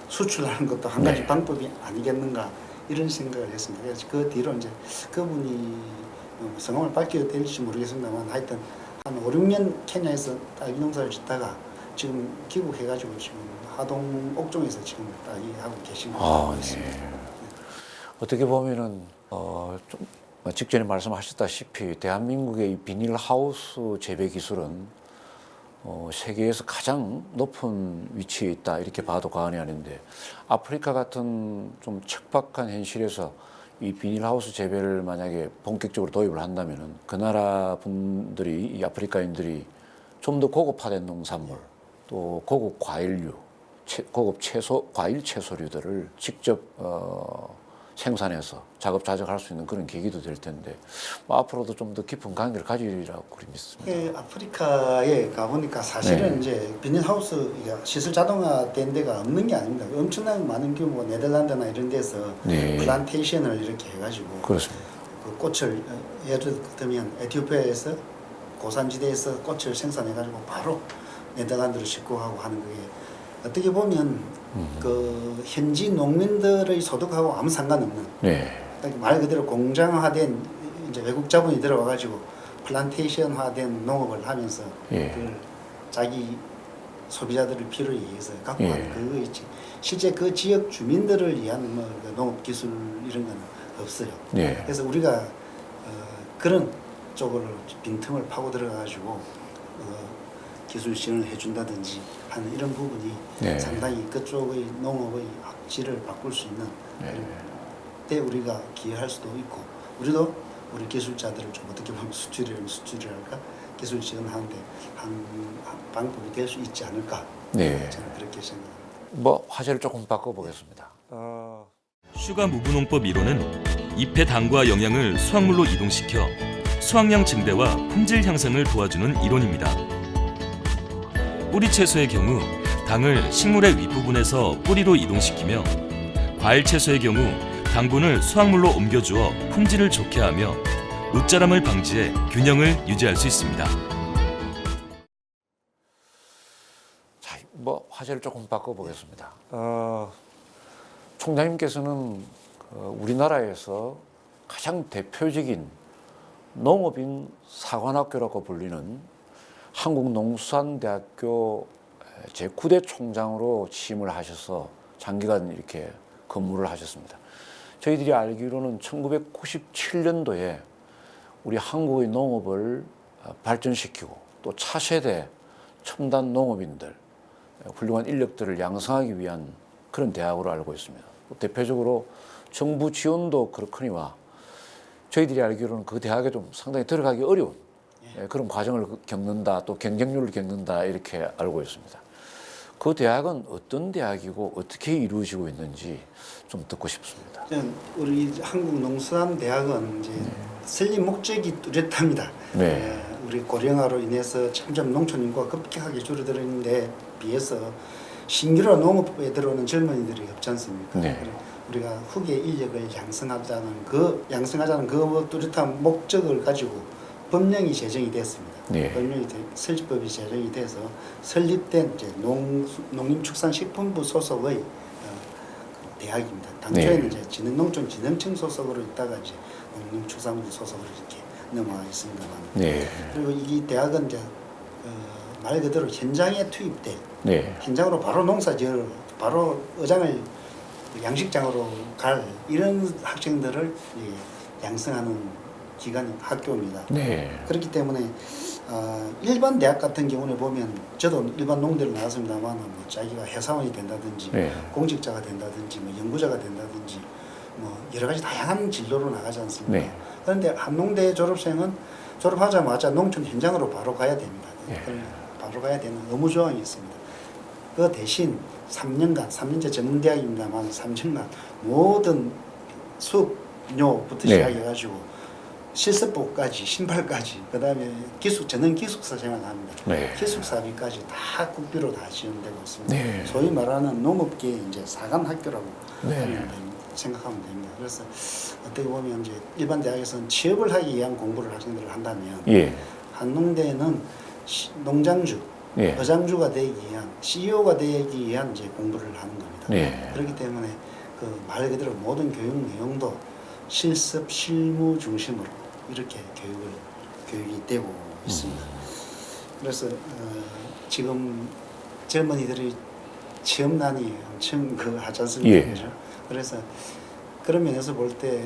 수출하는 것도 한 가지 네. 방법이 아니겠는가 이런 생각을 했습니다. 그래서 그 뒤로 이제 그분이 성함을 밝혀도 될지 모르겠습니다만 하여튼 한 5, 6년 케냐에서 딸기 농사를 짓다가 지금 귀국해가지고 지금 하동 옥종에서 지금 딸기 하고 계신 것 같습니다. 네. 어떻게 보면은 좀 직전에 말씀하셨다시피 대한민국의 이 비닐하우스 재배 기술은 세계에서 가장 높은 위치에 있다 이렇게 봐도 과언이 아닌데 아프리카 같은 좀 척박한 현실에서 이 비닐하우스 재배를 만약에 본격적으로 도입을 한다면은 그 나라 분들이 이 아프리카인들이 좀 더 고급화된 농산물 또 고급 과일류, 고급 과일 채소류들을 직접 생산해서 자급자족할 수 있는 그런 계기도 될 텐데 앞으로도 좀 더 깊은 관계를 가지리라고 믿습니다. 아프리카에 가보니까 사실은 네. 이제 비닐하우스 시설 자동화된 데가 없는 게 아닙니다. 엄청나게 많은 규모 네덜란드나 이런 데서 네. 플란테이션을 이렇게 해가지고 그렇습니다. 그 꽃을 예를 들면 에티오피아에서 고산지대에서 꽃을 생산해가지고 바로 네덜란드로 직구하고 하는 그게 어떻게 보면 그 현지 농민들의 소득하고 아무 상관없는 네. 말 그대로 공장화된 이제 외국 자본이 들어와가지고 플란테이션화된 농업을 하면서 예. 그 자기 소비자들의 필요에 의해서 갖고 예. 하는 그거 있지. 실제 그 지역 주민들을 위한 뭐 농업 기술 이런 건 없어요. 네. 그래서 우리가 그런 쪽으로 빈틈을 파고 들어가가지고 기술 지원을 해준다든지 하는 이런 부분이 네. 상당히 그쪽의 농업의 질을 바꿀 수 있는 때 우리가 기여할 수도 있고 우리도 우리 기술자들을 좀 어떻게 보면 수출이랄까 기술 지원하는데 한 방법이 될 수 있지 않을까 네. 저는 그렇게 생각합니다. 뭐 화제를 조금 바꿔보겠습니다. 슈가 무분홍법 이론은 잎의 당과 영양을 수확물로 이동시켜 수확량 증대와 품질 향상을 도와주는 이론입니다. 뿌리 채소의 경우 당을 식물의 윗부분에서 뿌리로 이동시키며 과일 채소의 경우 당분을 수확물로 옮겨주어 품질을 좋게 하며 웃자람을 방지해 균형을 유지할 수 있습니다. 자, 뭐 화제를 조금 바꿔보겠습니다. 총장님께서는 우리나라에서 가장 대표적인 농업인 사관학교라고 불리는 한국농수산대학교 제9대 총장으로 취임을 하셔서 장기간 이렇게 근무를 하셨습니다. 저희들이 알기로는 1997년도에 우리 한국의 농업을 발전시키고 또 차세대 첨단 농업인들, 훌륭한 인력들을 양성하기 위한 그런 대학으로 알고 있습니다. 대표적으로 정부 지원도 그렇거니와 저희들이 알기로는 그 대학에 좀 상당히 들어가기 어려운 그런 과정을 겪는다, 또 경쟁률을 겪는다 이렇게 알고 있습니다. 그 대학은 어떤 대학이고 어떻게 이루어지고 있는지 좀 듣고 싶습니다. 우리 한국농수산대학은 이제 설립 목적이 뚜렷합니다. 네. 우리 고령화로 인해서 점점 농촌 인구가 급격하게 줄어드는데 비해서 신규로 농업에 들어오는 젊은이들이 없지 않습니까? 네. 우리가 후계 인력을 양성하자는 그 뚜렷한 목적을 가지고 법령이 제정이 됐습니다. 네. 법령이 설립법이 제정이 돼서 설립된 이제 농림축산식품부 소속의 대학입니다. 당초에는 네. 이제 진흥농촌진흥청 소속으로 있다가 이제 농림축산부 소속으로 이렇게 넘어가 있습니다만. 네. 그리고 이 대학은 이제 말 그대로 현장에 투입돼 네. 현장으로 바로 농사지을 바로 의장을 그 양식장으로 갈 이런 학생들을 양성하는 기관이 학교입니다. 네. 그렇기 때문에 일반 대학 같은 경우는 보면 저도 일반 농대를 나왔습니다만 뭐 자기가 회사원이 된다든지 네. 공직자가 된다든지 뭐 연구자가 된다든지 뭐 여러 가지 다양한 진로로 나가지 않습니까? 네. 그런데 한농대 졸업생은 졸업하자마자 농촌 현장으로 바로 가야 됩니다. 네. 바로 가야 되는 의무 조항이 있습니다. 그 대신 3년제 전문대학입니다만 3년간 모든 수업료부터 네. 시작해가지고 실습복까지 신발까지 그다음에 전원 기숙사 생활합니다. 네. 기숙사비까지 다 국비로 다 지원되고 있습니다. 네. 소위 말하는 농업계 이제 사관 학교라고 네. 생각하면 됩니다. 그래서 어떻게 보면 이제 일반 대학에서는 취업을 하기 위한 공부를 학생들을 한다면 예. 한농대는 농장주, 예. 어장주가 되기 위한 CEO가 되기 위한 이제 공부를 하는 겁니다. 네. 그렇기 때문에 그 말 그대로 모든 교육 내용도 실습 실무 중심으로 이렇게 교육이 되고 있습니다. 그래서 지금 젊은이들이 취업난이 엄청 하지 않습니까? 예. 그죠? 그래서 그런 면에서 볼 때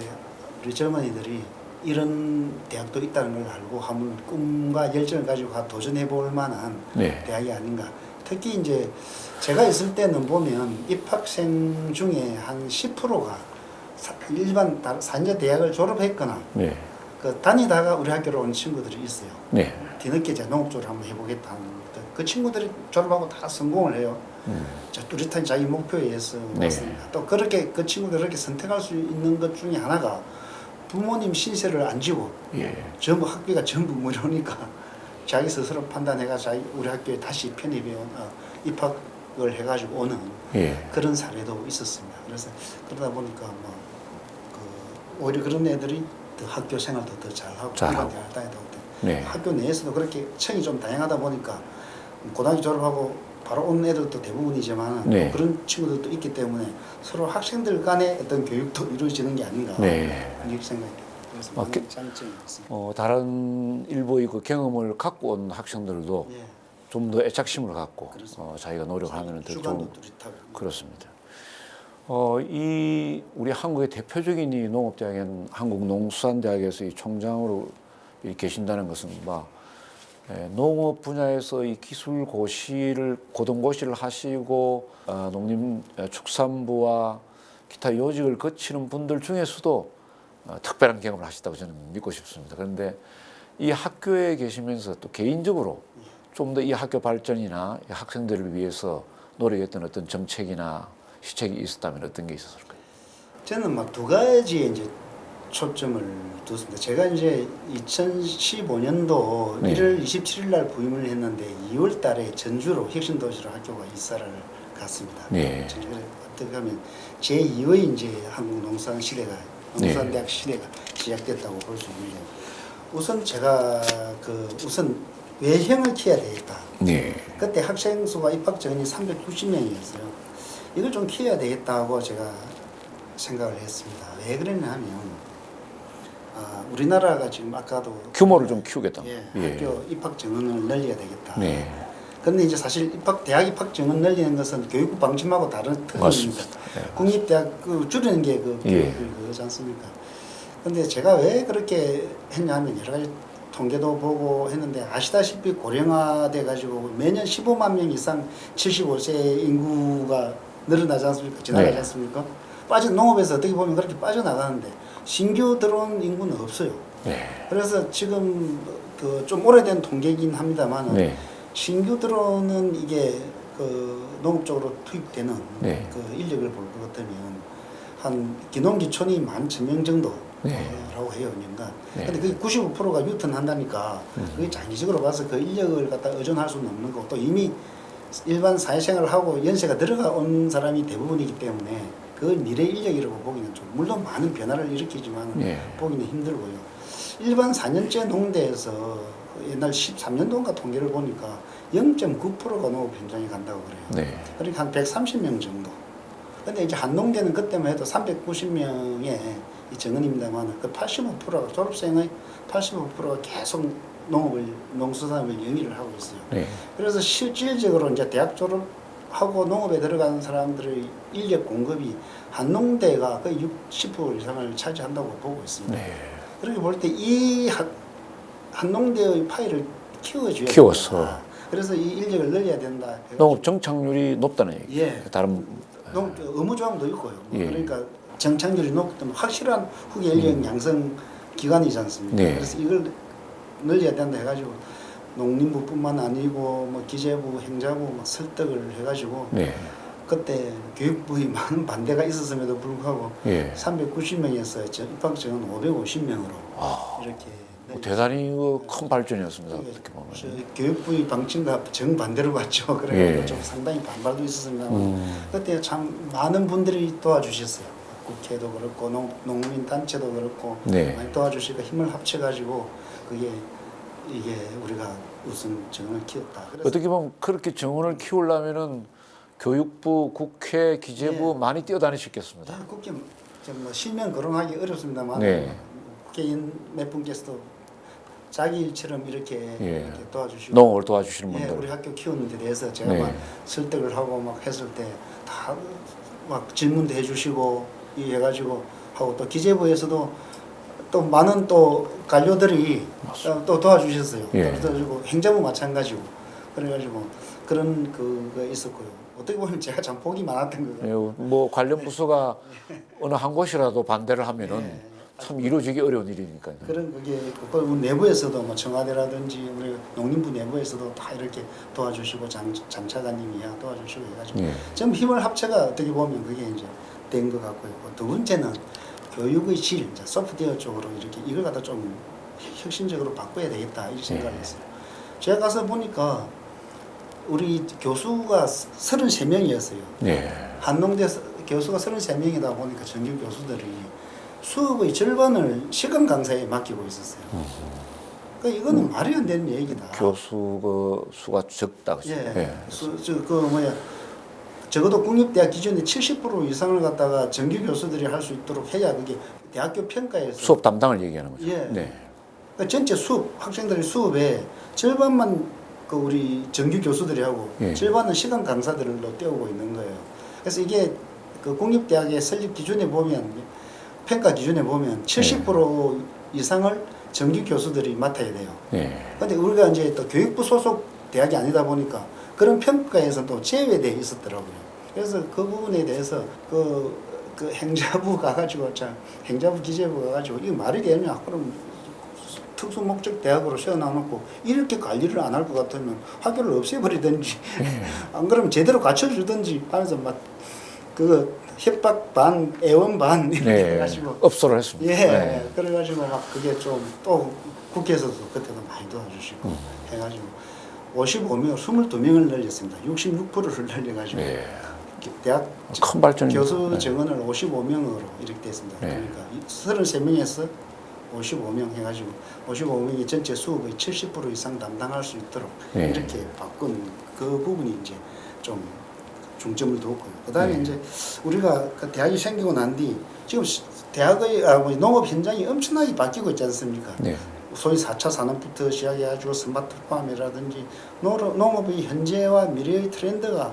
우리 젊은이들이 이런 대학도 있다는 걸 알고 한번 꿈과 열정을 가지고 도전해 볼 만한 네. 대학이 아닌가. 특히 이제 제가 있을 때는 보면 입학생 중에 한 10%가 일반 4년제 대학을 졸업했거나 네. 그 다니다가 우리 학교로 온 친구들이 있어요. 네. 뒤늦게 제가 농업 쪽을 한번 해보겠다 하는 그 친구들이 졸업하고 다 성공을 해요. 자, 뚜렷한 자기 목표에 의해서 네. 왔습니다. 또 그렇게 그 친구들 그렇게 선택할 수 있는 것 중에 하나가 부모님 신세를 안 지고 예. 전부 학비가 전부 무료니까 자기 스스로 판단해가 우리 학교에 다시 편입해 입학을 해가지고 오는 예. 그런 사례도 있었습니다. 그래서 그러다 보니까 오히려 그런 애들이 더 학교 생활도 더 잘하고 일반 대학을 다니다 올 때 네. 학교 내에서도 그렇게 층이 좀 다양하다 보니까 고등학교 졸업하고 바로 온 애들도 대부분이지만 네. 그런 친구들도 있기 때문에 서로 학생들 간의 어떤 교육도 이루어지는 게 아닌가 네. 이렇게 생각해요. 그래서 많은 장점이 있습니다. 다른 일부의 그 경험을 갖고 온 학생들도 예, 좀 더 애착심을 갖고 그렇습니다. 자기가 노력하면 더 주관도 좋은 뚜렷하고 그렇습니다. 이 우리 한국의 대표적인 이 농업대학인 한국농수산대학에서 이 총장으로 계신다는 것은 농업 분야에서 이 고등고시를 하시고 농림축산부와 기타 요직을 거치는 분들 중에서도 특별한 경험을 하셨다고 저는 믿고 싶습니다. 그런데 이 학교에 계시면서 또 개인적으로 좀 더 이 학교 발전이나 이 학생들을 위해서 노력했던 어떤 정책이나 시책이 있었다면 어떤 게 있었을까요? 저는 두 가지에 이제 초점을 뒀습니다. 제가 이제 2015년도 네. 1월 27일 날 부임을 했는데 2월 달에 전주로 혁신도시로 학교가 이사를 갔습니다. 네. 어떻게 하면 제2의 이제 한국 농수산대학 시대가 시작됐다고 볼 수 있는데 우선 제가 우선 외형을 키워야 되겠다. 네. 그때 학생 수가 입학 전이 390명이었어요. 이걸 좀 키워야 되겠다고 제가 생각을 했습니다. 왜 그랬냐면 우리나라가 지금 아까도 규모를 좀 키우겠다. 학교 입학 정원을 늘려야 되겠다. 네. 근데 이제 사실 대학 입학 정원 늘리는 것은 교육부 방침하고 다른 특징입니다. 네, 국립대학 줄이는 게 그거지 않습니까? 근데 제가 왜 그렇게 했냐면 여러 가지 통계도 보고 했는데 아시다시피 고령화돼 가지고 매년 15만 명 이상 75세 인구가 늘어나지 않습니까? 지나가지 않습니까? 농업에서 어떻게 보면 그렇게 빠져나가는데 신규 들어온 인구는 없어요. 네. 그래서 지금 좀 오래된 통계이긴 합니다만 네. 신규 들어오는 이게 농업 쪽으로 투입되는 네. 인력을 볼 것 같으면 한 기농기촌이 11,000명 정도 라고 해요, 연간. 네. 근데 그게 95%가 유턴한다니까 그게 장기적으로 봐서 그 인력을 갖다 의존할 수는 없는 거고 또 이미 일반 사회생활을 하고 연세가 들어온 사람이 대부분이기 때문에 그 미래 인력이라고 보기는 좀 물론 많은 변화를 일으키지만 보기는 힘들고요. 일반 4년제 농대에서 옛날 13년도인가 통계를 보니까 0.9%가 농업 현장에 간다고 그래요. 네. 그러니까 한 130명 정도. 근데 이제 한농대는 그때만 해도 390명의 이 정원입니다만 그 85%가 졸업생의 85%가 계속 농수산을 영위를 하고 있어요. 네. 그래서 실질적으로 이제 대학 졸업 하고 농업에 들어가는 사람들의 인력 공급이 한농대가 거의 60% 이상을 차지한다고 보고 있습니다. 네. 그렇게 볼 때 이 한농대의 파이를 키워줘야 키워서. 된다. 그래서 이 인력을 늘려야 된다. 농업 정착률이 높다는 얘기. 예. 다른 의무조항도 있고요. 예. 그러니까 정착률이 높기 때문에 확실한 후계 인력 양성 기관이지 않습니까? 네. 그래서 이걸 늘려야 된다 해가지고 농림부뿐만 아니고 뭐 기재부, 행자부 막 설득을 해가지고 네. 그때 교육부의 많은 반대가 있었음에도 불구하고 예. 390명에서 입학 정원 550명으로 이렇게 대단히 큰 발전이었습니다. 예, 어떻게 보면. 저 교육부의 방침과 정반대로 갔죠. 그래서 예. 좀 상당히 반발도 있었습니다만 그때 참 많은 분들이 도와주셨어요. 국회도 그렇고 농민 단체도 그렇고 네. 많이 도와주시고 힘을 합쳐가지고 그게 이게 우리가 우선 정원을 키웠다. 그래서 어떻게 보면 그렇게 정원을 키우려면은 교육부, 국회, 기재부 예. 많이 뛰어다니셨겠습니다. 국회 뭐 실명 거론하기 어렵습니다만 네. 국회의원 몇 분께서도 자기 일처럼 이렇게, 예. 이렇게 도와주시고 농업을 도와주시는 예, 분들. 우리 학교 키우는 데 대해서 제가 네. 막 설득을 하고 막 했을 때 다 막 질문도 해주시고 이 해가지고 하고 또 기재부에서도 또 많은 또 관료들이 또 도와주셨어요. 예. 그리고 행자부 마찬가지고 그래가지고 그런 그거 있었고요. 어떻게 보면 제가 참 복이 많았던 거예요. 예, 뭐 관련 부서가 어느 한 곳이라도 반대를 하면은 네. 참 이루어지기 어려운 일이니까요. 그런 그게 우리 내부에서도 뭐 청와대라든지 우리 농림부 내부에서도 다 이렇게 도와주시고 장차관님이야 도와주시고 해가지고 예. 전부 힘을 합쳐가 어떻게 보면 그게 이제 된 것 같고요. 두 번째는 교육의 질, 이제 소프트웨어 쪽으로 이렇게 이걸 갖다 좀 혁신적으로 바꿔야 되겠다 이 생각을 했어요. 제가 가서 보니까 우리 교수가 33명이었어요. 네. 한농대 교수가 33명이다 보니까 정규 교수들이 수업의 절반을 시간 강사에 맡기고 있었어요. 그러니까 이거는 말이 안 되는 얘기다. 교수 그 수가 적다. 그죠? 예. 적어도 국립대학 기준에 70% 이상을 갖다가 정규 교수들이 할 수 있도록 해야 그게 대학교 평가에서 수업 담당을 얘기하는 거죠. 예. 네. 그러니까 전체 수업 학생들의 수업에 절반만 그 우리 정규 교수들이 하고 예. 절반은 시간 강사들로 떼우고 있는 거예요. 그래서 이게 그 국립대학의 설립 기준에 보면 평가 기준에 보면 70% 이상을 정규 교수들이 맡아야 돼요. 네. 근데 우리가 이제 또 교육부 소속 대학이 아니다 보니까 그런 평가에서 또 제외돼 있었더라고요. 그래서 그 부분에 대해서 그 행자부 가가지고 행자부 기재부 가가지고 이게 말이 되냐? 그럼 특수 목적 대학으로 세워놔놓고 이렇게 관리를 안 할 것 같으면 학교를 없애버리든지 안 그러면 제대로 갖춰주든지 하면서 막 그 협박 반, 애원 반 이렇게 네. 해가지고 업소를 했습니다. 예, 네. 그래가지고 막 그게 좀 또 국회에서도 그때도 많이 도와주시고 해가지고 55명, 22명을 늘렸습니다. 66%를 늘려가지고 네. 대학 큰 발전이죠. 교수 네. 정원을 55명으로 이렇게 됐습니다. 네. 그러니까 33명에서 55명 해가지고 55명이 전체 수업의 70% 이상 담당할 수 있도록 네. 이렇게 바꾼 그 부분이 이제 좀 중점을 뒀고요. 그다음에 네. 이제 우리가 그 대학이 생기고 난 뒤 지금 대학의 농업 현장이 엄청나게 바뀌고 있지 않습니까? 네. 소위 4차 산업부터 시작해가지고 스마트팜이라든지 농업의 현재와 미래의 트렌드가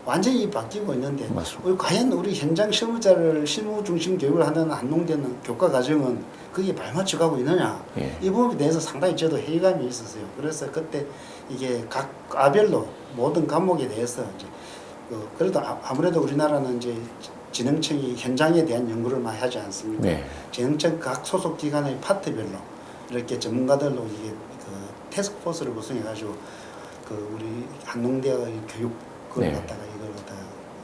완전히 바뀌고 있는데 맞습니다. 과연 우리 현장 실무자를 실무 중심 교육을 하는 한농대는 교과 과정은 그게 발맞춰 가고 있느냐 예. 이 부분에 대해서 상당히 저도 회의감이 있었어요. 그래서 그때 이게 각 과별로 모든 과목에 대해서 이제 그래도 아무래도 우리나라는 이제 진흥청이 현장에 대한 연구를 많이 하지 않습니까? 네. 진흥청 각 소속 기관의 파트별로 이렇게 전문가들로 이게 그 태스크포스를 구성해가지고 그 우리 한농대의 교육을 네. 갖다가 이걸 갖다가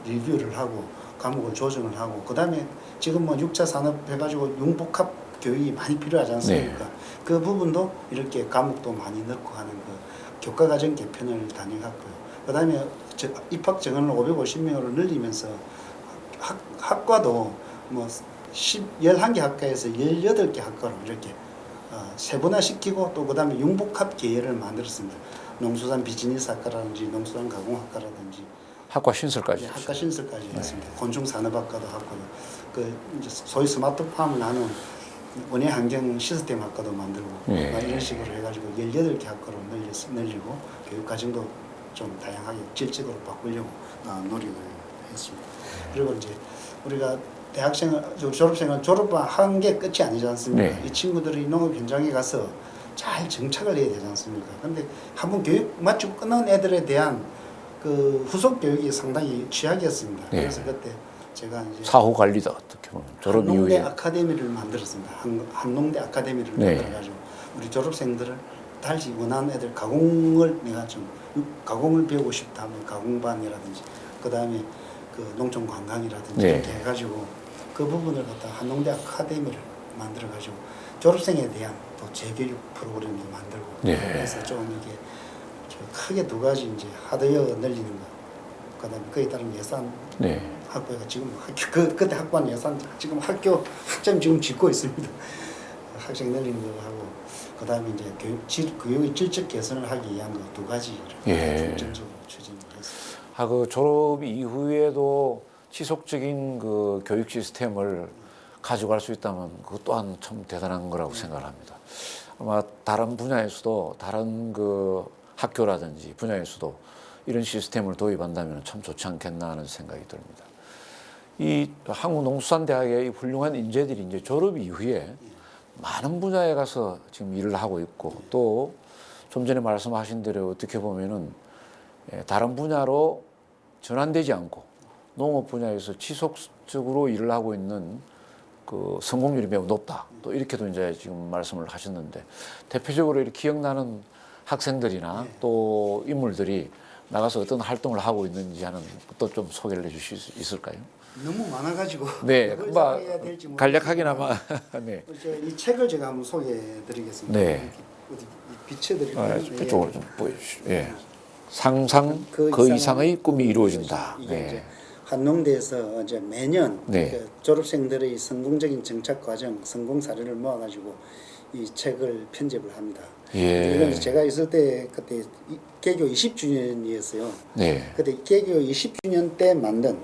리뷰를 하고 과목을 조정을 하고 그다음에 지금 뭐 6차 산업 해가지고 융복합 교육이 많이 필요하지 않습니까? 네. 그 부분도 이렇게 과목도 많이 넣고 하는 그 교과과정 개편을 단행했고요. 그다음에 입학 정원을 550명으로 늘리면서 학과도 뭐 11개 학과에서 18개 학과로 이렇게 세분화시키고 또 그다음에 융복합 계열을 만들었습니다. 농수산 비즈니스 학과라든지 농수산 가공학과라든지 학과 신설까지. 학과 신설까지 네. 했습니다. 곤충산업학과도 하고요. 그 이제 소위 스마트팜을 하는 원예 환경 시스템 학과도 만들고 네. 이런 식으로 해가지고 18개 학과로 늘리고 교육 과정도 좀 다양하게 질적으로 바꾸려고 노력을 했습니다. 그리고 이제 우리가 졸업생은 졸업한 게 끝이 아니지 않습니까? 네. 이 친구들이 농업 현장에 가서 잘 정착을 해야 되지 않습니까? 근데 한번 교육 마치고 끝난 애들에 대한 그 후속 교육이 상당히 취약이었습니다. 네. 그래서 그때 제가 이제 사후 관리다 어떻게 보면 졸업 한농대 이후에. 아카데미를 만들었습니다. 한농대 아카데미를 네. 만들어가지고 우리 졸업생들을 다시 원하는 애들 가공을 내가 좀 가공을 배우고 싶다면 가공반이라든지 그 다음에 그 농촌 관광이라든지 네. 이렇게 해가지고 그 부분을 갖다 한농대 아카데미를 만들어가지고 졸업생에 대한 또 재교육 프로그램을 만들고 네. 그래서 좀 이게 크게 두 가지 이제 하드웨어 늘리는 거, 그다음에 그에 따른 예산 네. 확보가 지금 그때 확보한 예산 지금 학점 지금 짓고 있습니다. 학생 늘리는 거 하고 그다음에 이제 교육의 질적 개선을 하기 위한 거 두 가지를 예. 중점적으로 추진을 했습니다. 그 졸업 이후에도 지속적인 그 교육 시스템을 가져갈 수 있다면 그것 또한 참 대단한 거라고 생각을 합니다. 아마 다른 분야에서도 다른 그 학교라든지 분야에서도 이런 시스템을 도입한다면 참 좋지 않겠나 하는 생각이 듭니다. 이 한국농수산대학의 이 훌륭한 인재들이 이제 졸업 이후에 많은 분야에 가서 지금 일을 하고 있고 또 좀 전에 말씀하신 대로 어떻게 보면은 다른 분야로 전환되지 않고 농업 분야에서 지속적으로 일을 하고 있는 그 성공률이 매우 높다. 또 이렇게도 이제 지금 말씀을 하셨는데 대표적으로 이렇게 기억나는 학생들이나 또 인물들이 나가서 어떤 활동을 하고 있는지 하는 것도 좀 소개를 해주실 수 있을까요? 너무 많아가지고 네, 그걸 뭐 해야 될지 간략하게나마 네. 이 책을 제가 한번 소개해드리겠습니다. 네. 어디 비춰드릴까요? 이쪽으로 좀 보여주시죠. 예. 상상 그 이상의 꿈이 이루어진다. 이게 네. 이제 한농대에서 이제 매년 네. 그 졸업생들의 성공적인 정착 과정, 성공 사례를 모아가지고 이 책을 편집을 합니다. 예. 이건 제가 있을 때 그때 개교 20주년이었어요. 네. 그때 개교 20주년 때 만든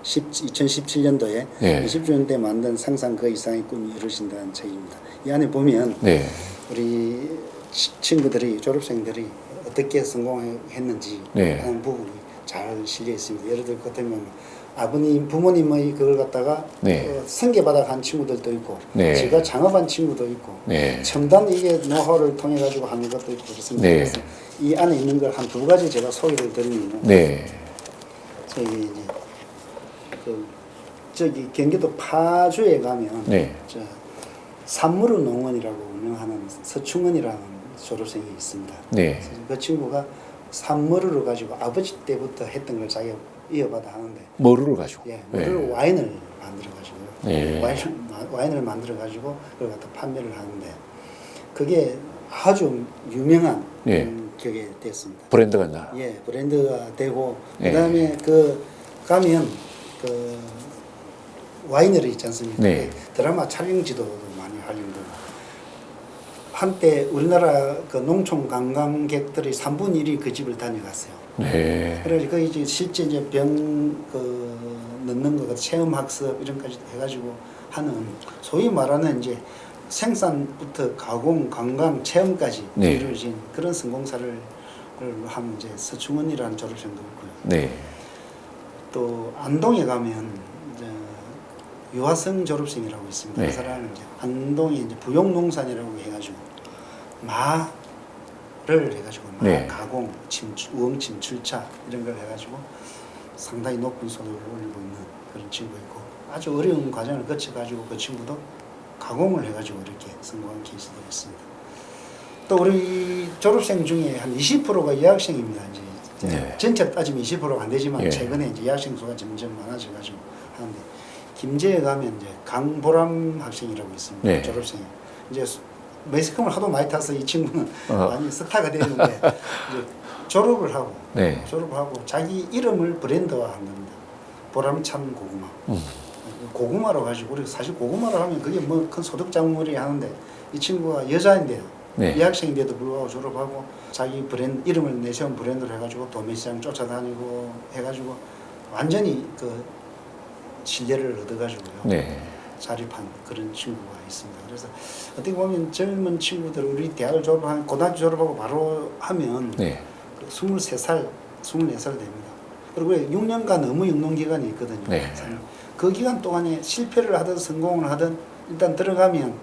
2017년도에 네. 20주년 때 만든 상상 그 이상의 꿈이 이루어진다는 책입니다. 이 안에 보면 네. 우리 친구들이 졸업생들이 어떻게 성공했는지 네. 하는 부분이 잘 실려 있습니다. 예를 들어 그렇다면 부모님의 그걸 갖다가 네. 승계받아 간 친구들도 있고 네. 제가 창업한 친구도 있고 네. 첨단 이게 노하우를 통해 가지고 하는 것도 있고 그렇습니다. 네. 그래서 이 안에 있는 걸 한 두 가지 제가 소개를 드리면 네. 저기 이제 저기 경기도 파주에 가면 네. 산무르 농원이라고 운영하는 서충원이라는 졸업생이 있습니다. 네. 그래서 그 친구가 산무르를 가지고 아버지 때부터 했던 걸 자기가 이어받아 하는데 머루를 가지고. 예, 머루를 와인을 만들어 가지고요. 네. 와인을 만들어 가지고 그걸 갖다 판매를 하는데 그게 아주 유명한 예. 그게 됐습니다. 브랜드가 나. 예, 브랜드가 되고 네. 그다음에 그 가면 그 와이너리 있지 않습니까? 네. 그 드라마 촬영지도 많이 활용되고 한때 우리나라 그 농촌 관광객들의 3분의 1이 그 집을 다녀갔어요. 네. 그래서 그 이제 실제 이제 넣는 거 체험 학습 이런까지 해가지고 하는 소위 말하는 이제 생산부터 가공, 관광, 체험까지 네. 이루어진 그런 성공사를 한 이제 서충원이라는 졸업생도 있고요. 네. 또 안동에 가면 이제 유화성 졸업생이라고 있습니다. 네. 그 사람은 이제 안동에 이제 부용농산이라고 해가지고 마를 해가지고 마 네. 가공, 우엉 침출차 이런 걸 해가지고 상당히 높은 소득을 올리고 있는 그런 친구 있고 아주 어려운 과정을 거쳐가지고 그 친구도 가공을 해가지고 이렇게 성공한 케이스도 있습니다. 또 우리 졸업생 중에 한 20%가 여학생입니다. 이제 네. 전체 따지면 20%가 안 되지만 예. 최근에 이제 여학생 수가 점점 많아져가지고 하는데 김제에 가면 이제 강보람 학생이라고 있습니다. 네. 졸업생이 이제 매스컴을 하도 많이 타서 이 친구는 많이 스타가 되는데 이제 졸업을 하고 네. 자기 이름을 브랜드화한 겁니다. 보람찬 고구마. 고구마로 가지고 우리 사실 고구마로 하면 그게 뭐 큰 소득 작물이 하는데 이 친구가 여자인데요. 네. 여학생인데도 불구하고 졸업하고 자기 브랜드 이름을 내세운 브랜드를 해가지고 도매시장 쫓아다니고 해가지고 완전히 그 신뢰를 얻어가지고요. 네. 자립한 그런 친구가 있습니다. 그래서 어떻게 보면 젊은 친구들 우리 대학을 졸업한 고등학교 졸업하고 바로 하면 네. 23살, 24살 됩니다. 그리고 6년간 의무 육농 기간이 있거든요. 네. 그 기간 동안에 실패를 하든 성공을 하든 일단 들어가면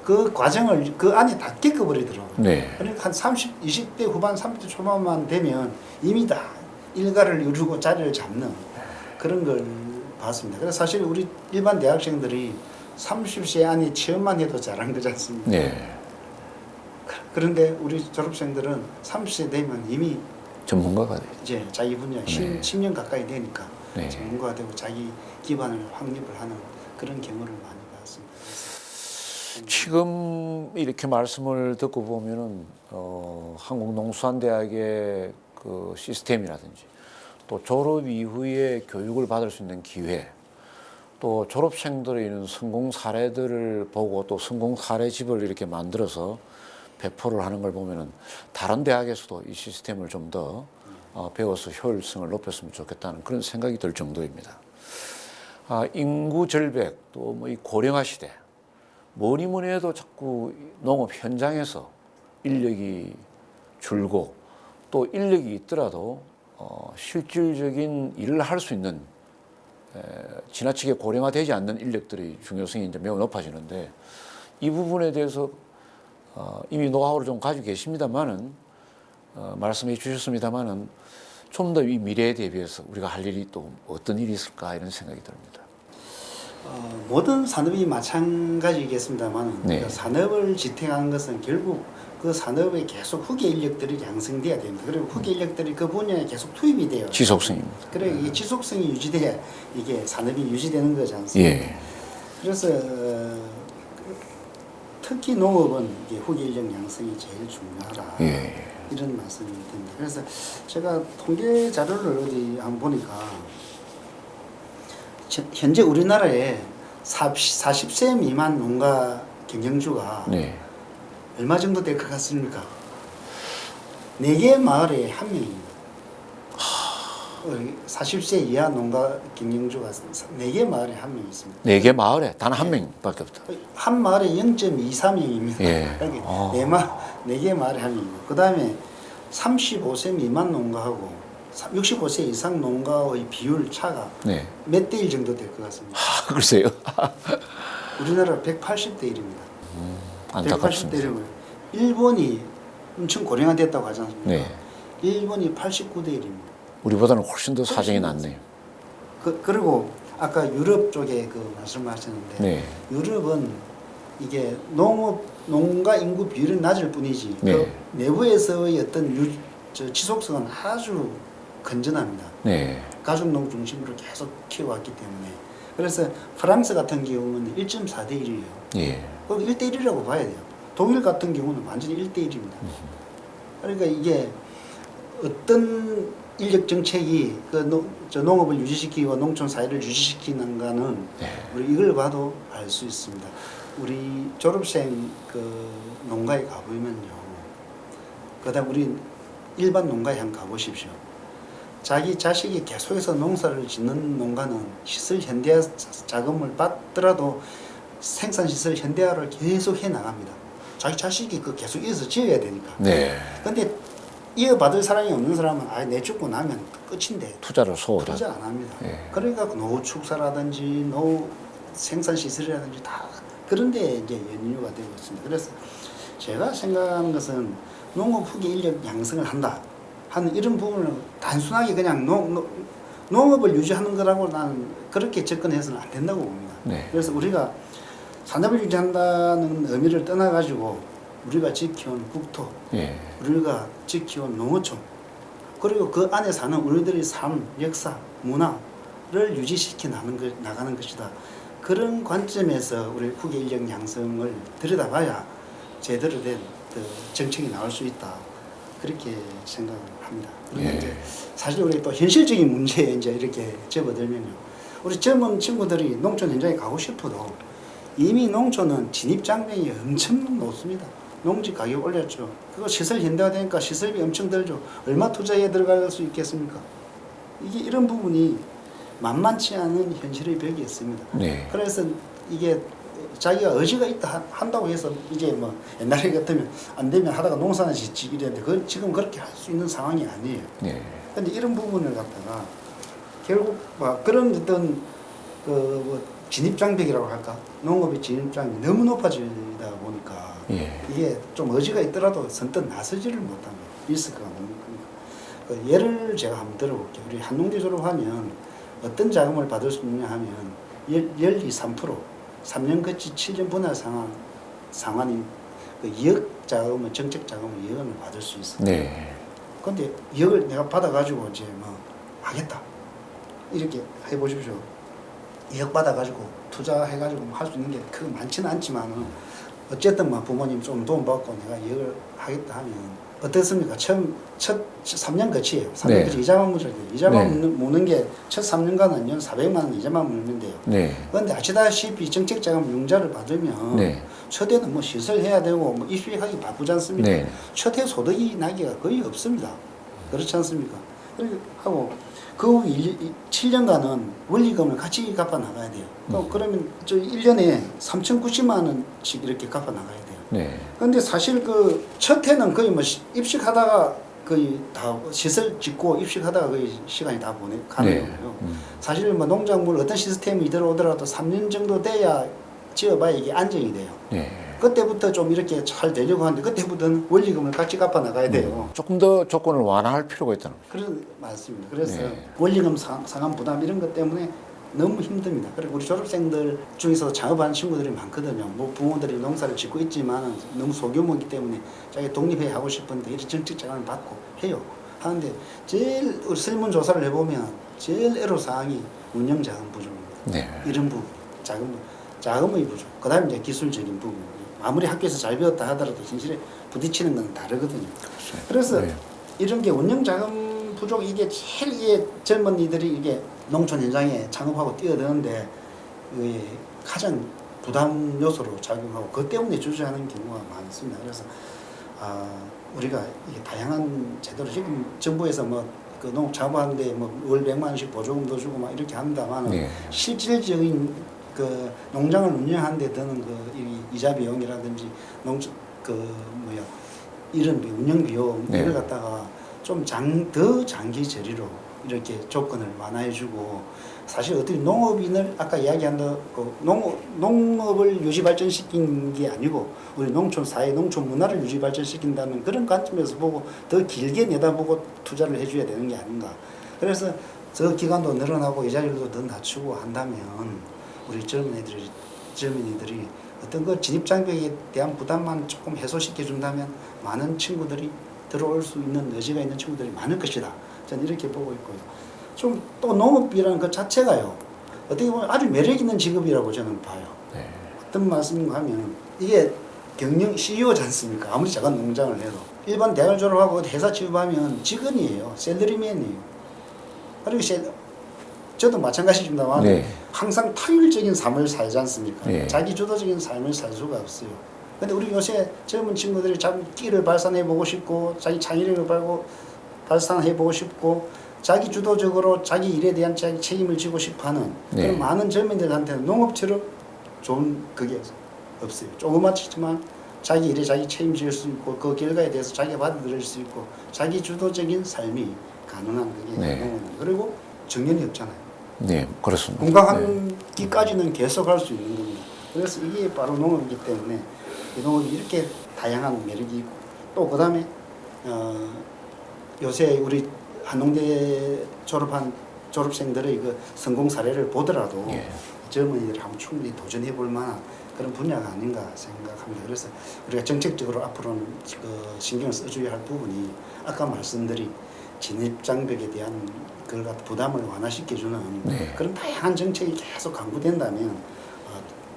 그 과정을 그 안에 다 겪어버리더라고요. 네. 그러니까 한 20대 후반, 30대 초반만 되면 이미 다 일가를 이루고 자리를 잡는 그런 걸 봤습니다. 그래서 사실 우리 일반 대학생들이 30세 안에 취업만 해도 잘한 거지 않습니까? 네. 그런데 우리 졸업생들은 30세 되면 이미 전문가가 되죠. 이제 자기 분야 네. 10년 가까이 되니까 네. 전문가가 되고 자기 기반을 확립을 하는 그런 경우를 많이 봤습니다. 지금 이렇게 말씀을 듣고 보면은 한국농수산대학의 그 시스템이라든지 또 졸업 이후에 교육을 받을 수 있는 기회, 또 졸업생들의 이런 성공 사례들을 보고 또 성공 사례집을 이렇게 만들어서 배포를 하는 걸 보면은 다른 대학에서도 이 시스템을 좀 더 배워서 효율성을 높였으면 좋겠다는 그런 생각이 들 정도입니다. 인구 절벽 또 뭐 이 고령화 시대 뭐니 뭐니 해도 자꾸 농업 현장에서 인력이 줄고 또 인력이 있더라도 실질적인 일을 할 수 있는 지나치게 고령화되지 않는 인력들의 중요성이 이제 매우 높아지는데 이 부분에 대해서 이미 노하우를 좀 가지고 계십니다만은 말씀해 주셨습니다만은 좀 더 이 미래에 대비해서 우리가 할 일이 또 어떤 일이 있을까 이런 생각이 듭니다. 모든 산업이 마찬가지겠습니다만 네. 산업을 지탱하는 것은 결국 그 산업에 계속 후계 인력들이 양성돼야 됩니다. 그리고 후계 인력들이 그 분야에 계속 투입이 돼요. 지속성입니다. 그래 이게 지속성이 유지돼야 이게 산업이 유지되는 거지 않습니까? 예. 그래서 특히 농업은 이게 후계 인력 양성이 제일 중요하다. 예. 이런 말씀이 듭니다. 그래서 제가 통계 자료를 어디 한번 보니까 현재 우리나라에 40세 미만 농가 경영주가 네. 얼마 정도 될 것 같습니까? 4개 마을에 한 명입니다. 40세 이하 농가 경영주가 4개 마을에 한 명 있습니다. 4개 마을에 단 한 명밖에 없다. 한 마을에 0.23명입니다. 예. 그러니까 4개 마을에 한 명이고, 그 다음에 35세 미만 농가하고 65세 이상 농가의 비율 차가 네. 몇 대 1 정도 될 것 같습니다. 글쎄요. 우리나라 180대 1입니다. 180대 안타깝습니다. 1이고요. 일본이 엄청 고령화됐다고 하지 않습니까? 네. 일본이 89대 1입니다. 우리보다는 훨씬 더 사정이 낫네요. 그리고 아까 유럽 쪽에 그 말씀하셨는데 네. 유럽은 이게 농가 인구 비율은 낮을 뿐이지 네. 그 내부에서의 어떤 지속성은 아주 건전합니다. 네. 가축농 중심으로 계속 키워왔기 때문에. 그래서 프랑스 같은 경우는 1.4대 1이에요. 예. 그럼 1대 1이라고 봐야 돼요. 독일 같은 경우는 완전히 1대 1입니다. 그러니까 이게 어떤 인력 정책이 농업을 유지시키고 농촌 사회를 유지시키는가는 네. 우리 이걸 봐도 알 수 있습니다. 우리 졸업생 그 농가에 가보면요. 그다음 우리 일반 농가에 한번 가보십시오. 자기 자식이 계속해서 농사를 짓는 농가는 시설 현대화 자금을 받더라도 생산시설 현대화를 계속 해 나갑니다. 자기 자식이 그 계속 이어서 지어야 되니까. 네. 근데 이어받을 사람이 없는 사람은 내 죽고 나면 끝인데 투자를 소홀하다. 투자 안 합니다. 예. 그러니까 노후 축사라든지 노후 생산 시설이라든지 다 그런데 이제 연유가 되고 있습니다. 그래서 제가 생각하는 것은 농업 후기 인력 양성을 한다 하는 이런 부분을 단순하게 그냥 농업을 유지하는 거라고 나는 그렇게 접근해서는 안 된다고 봅니다. 네. 그래서 우리가 산업을 유지한다는 의미를 떠나가지고 우리가 지켜온 국토, 예. 우리가 지켜온 농어촌, 그리고 그 안에 사는 우리들의 삶, 역사, 문화를 유지시켜 나가는 것이다. 그런 관점에서 우리 후계 인력 양성을 들여다봐야 제대로 된 그 정책이 나올 수 있다. 그렇게 생각을 합니다. 그런데 예. 이제 사실 우리 또 현실적인 문제에 이제 이렇게 접어들면요. 우리 젊은 친구들이 농촌 현장에 가고 싶어도 이미 농촌은 진입 장벽이 엄청 높습니다. 농지 가격 올렸죠. 그거 시설 현대화되니까 시설비 엄청 들죠. 얼마 투자에 들어갈 수 있겠습니까? 이게 이런 부분이 만만치 않은 현실의 벽이 있습니다. 네. 그래서 이게 자기가 의지가 있다 한다고 해서 이제 뭐 옛날에 같으면 안 되면 하다가 농사나 짓지 이랬는데 그 지금 그렇게 할 수 있는 상황이 아니에요. 네. 근데 이런 부분을 갖다가 결국 막 그런 어떤 그뭐 진입장벽이라고 할까? 농업의 진입장벽이 너무 높아지다 보니까 예. 이게 좀 의지가 있더라도 선뜻 나서지를 못하는 리스크가 너무 큽니다. 그 예를 제가 한번 들어볼게요. 우리 한농대 졸업하면 어떤 자금을 받을 수 있느냐 하면 12, 3% 3년 거치 7년 분할 상환인 그 2억 자금을 정책 자금을 2억을 받을 수 있어요. 네. 근데 2억을 내가 받아가지고 이제 뭐 하겠다 이렇게 해보십시오. 2억 받아가지고 투자해가지고 할 수 있는 게 그 많지는 않지만은 어쨌든 뭐 부모님 좀 도움 받고 내가 2억을 하겠다 하면 어떻습니까? 첫 3년 거치예요. 3년 네. 거치 이자만 물어야 돼요. 이자만 네. 묻는 게 첫 3년간은 연 400만 원 이자만 물는데요. 네. 그런데 아시다시피 정책자금 융자를 받으면 네. 첫해는 뭐 시설해야 되고 뭐 입주하기 바쁘지 않습니까? 네. 첫해 소득이 나기가 거의 없습니다. 그렇지 않습니까? 그렇게 하고 그 7년간은 원리금을 같이 갚아 나가야 돼요. 그러면 저 1년에 3,090만 원씩 이렇게 갚아 나가야 돼요. 네. 근데 사실 그 첫 해는 거의 뭐 입식하다가 거의 다 시설 짓고 입식하다가 거의 시간이 다 가는 네. 거예요. 사실 뭐 농작물 어떤 시스템이 들어오더라도 3년 정도 돼야 지어봐야 이게 안정이 돼요. 네. 그때부터 좀 이렇게 잘 되려고 하는데 그때부터는 원리금을 같이 갚아 나가야 돼요. 조금 더 조건을 완화할 필요가 있다는 거죠. 그런 맞습니다. 그래서 네. 원리금 상환 부담 이런 것 때문에 너무 힘듭니다. 그리고 우리 졸업생들 중에서 창업하는 친구들이 많거든요. 뭐 부모들이 농사를 짓고 있지만 너무 소규모이기 때문에 자기 독립해 하고 싶은데 이런 정책 자금을 받고 해요. 하는데 제일 우리 설문조사를 해보면 제일 애로사항이 운영자금 부족입니다. 네. 이런 부분, 자금의 부족. 그 다음에 이제 기술적인 부분. 아무리 학교에서 잘 배웠다 하더라도 현실에 부딪히는 건 다르거든요. 그래서 네. 이런 게 운영자금 부족 이게 제일 이게 젊은이들이 이게 농촌 현장에 창업하고 뛰어드는데 이게 가장 부담 요소로 작용하고 그 때문에 주저하는 경우가 많습니다. 그래서 우리가 이게 다양한 제도를 지금 정부에서 뭐 그 농업 창업하는데 뭐 월 100만 원씩 보조금도 주고 막 이렇게 합니다만 네. 실질적인 그 농장을 운영하는 데 드는 그 이자 비용이라든지 이런 운영 비용 네. 이걸 갖다가 좀 더 장기 저리로 이렇게 조건을 완화해주고 사실 어떻게 농업인을 아까 이야기한 그 농업을 유지 발전시킨 게 아니고 우리 농촌 사회 농촌 문화를 유지 발전시킨다는 그런 관점에서 보고 더 길게 내다보고 투자를 해줘야 되는 게 아닌가. 그래서 저 기간도 늘어나고 이자율도 더 낮추고 한다면 우리 젊은이들이 어떤 그 진입장벽에 대한 부담만 조금 해소시켜 준다면 많은 친구들이 들어올 수 있는 여지가 있는 친구들이 많을 것이다. 저는 이렇게 보고 있고요. 좀 또 농업이라는 것 자체가요. 어떻게 보면 아주 매력 있는 직업이라고 저는 봐요. 네. 어떤 말씀인가 하면 이게 경영 CEO지 않습니까? 아무리 작은 농장을 해도 일반 대학을 졸업하고 회사 취업하면 직원이에요. 샐러리맨이에요. 그리고 저도 마찬가지입니다만 네. 항상 타율적인 삶을 살지 않습니까? 네. 자기 주도적인 삶을 살 수가 없어요. 근데 우리 요새 젊은 친구들이 자기 끼를 발산해보고 싶고 자기 창의력을 발산해보고 싶고 자기 주도적으로 자기 일에 대한 자기 책임을 지고 싶어하는 네. 그런 많은 젊은이들한테는 농업처럼 좋은 그게 없어요. 조그맣지만 자기 일에 자기 책임질 수 있고 그 결과에 대해서 자기가 받아들일 수 있고 자기 주도적인 삶이 가능한 그게 네. 농업입니다. 그리고 정년이 없잖아요. 네, 그렇습니다. 건강하기까지는 계속 할 수 있는 겁니다. 그래서 이게 바로 농업이기 때문에 이 농업이 이렇게 다양한 매력이 있고 또 그 다음에 요새 우리 한농대 졸업한 졸업생들의 그 성공 사례를 보더라도 예. 젊은이들 한번 충분히 도전해 볼 만한 그런 분야가 아닌가 생각합니다. 그래서 우리가 정책적으로 앞으로는 그 신경을 써줘야 할 부분이 아까 말씀드린 진입장벽에 대한 그걸 갖다 부담을 완화시켜주는 네. 그런 다양한 정책이 계속 강구된다면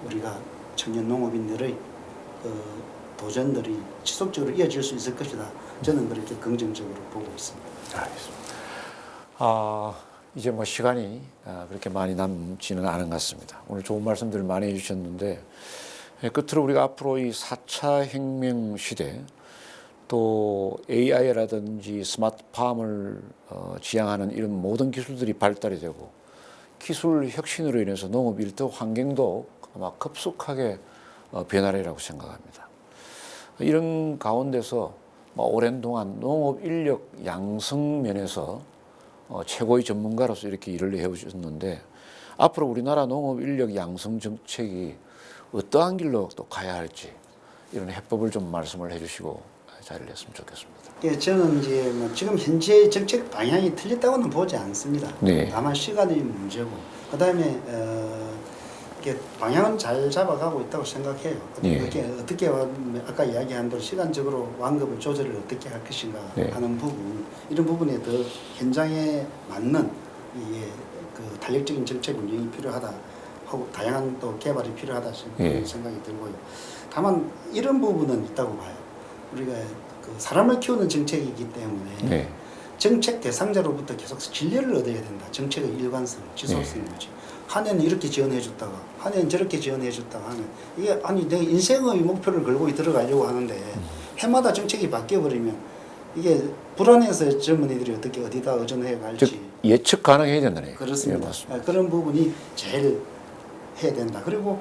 우리가 청년 농업인들의 도전들이 지속적으로 이어질 수 있을 것이다. 저는 그렇게 긍정적으로 보고 있습니다. 알겠습니다. 이제 뭐 시간이 그렇게 많이 남지는 않은 것 같습니다. 오늘 좋은 말씀들 많이 해주셨는데 끝으로 우리가 앞으로 이 4차 혁명 시대 또 AI라든지 스마트팜을 지향하는 이런 모든 기술들이 발달이 되고 기술 혁신으로 인해서 농업 일터 환경도 아마 급속하게 변하리라고 생각합니다. 이런 가운데서 오랜 동안 농업 인력 양성 면에서 최고의 전문가로서 이렇게 일을 해오셨는데 앞으로 우리나라 농업 인력 양성 정책이 어떠한 길로 또 가야 할지 이런 해법을 좀 말씀을 해주시고 자리를 했으면 좋겠습니다. 예, 저는 이제 뭐 지금 현재 정책 방향이 틀렸다고는 보지 않습니다. 네. 다만 시간의 문제고, 그 다음에 이게 방향은 잘 잡아가고 있다고 생각해요. 네. 그게 어떻게 아까 이야기한 대로 시간적으로 완급을 조절을 어떻게 할 것인가 네. 하는 부분, 이런 부분에 더 현장에 맞는 이게 그 탄력적인 정책 운영이 필요하다 하고 다양한 또 개발이 필요하다 네. 생각이 들고요. 다만 이런 부분은 있다고 봐요. 우리가 그 사람을 키우는 정책이기 때문에 네. 정책 대상자로부터 계속 진료를 얻어야 된다. 정책의 일관성, 지속성이 뭐지. 한 해는 이렇게 지원해줬다가 한 해는 저렇게 지원해줬다가 하는 이게 아니 내 인생의 목표를 걸고 들어가려고 하는데 해마다 정책이 바뀌어버리면 이게 불안해서 젊은이들이 어떻게 어디다 의존해 갈지. 즉 예측 가능해야 된다는 얘기죠. 그렇습니다. 예, 맞습니다. 그런 부분이 제일 해야 된다. 그리고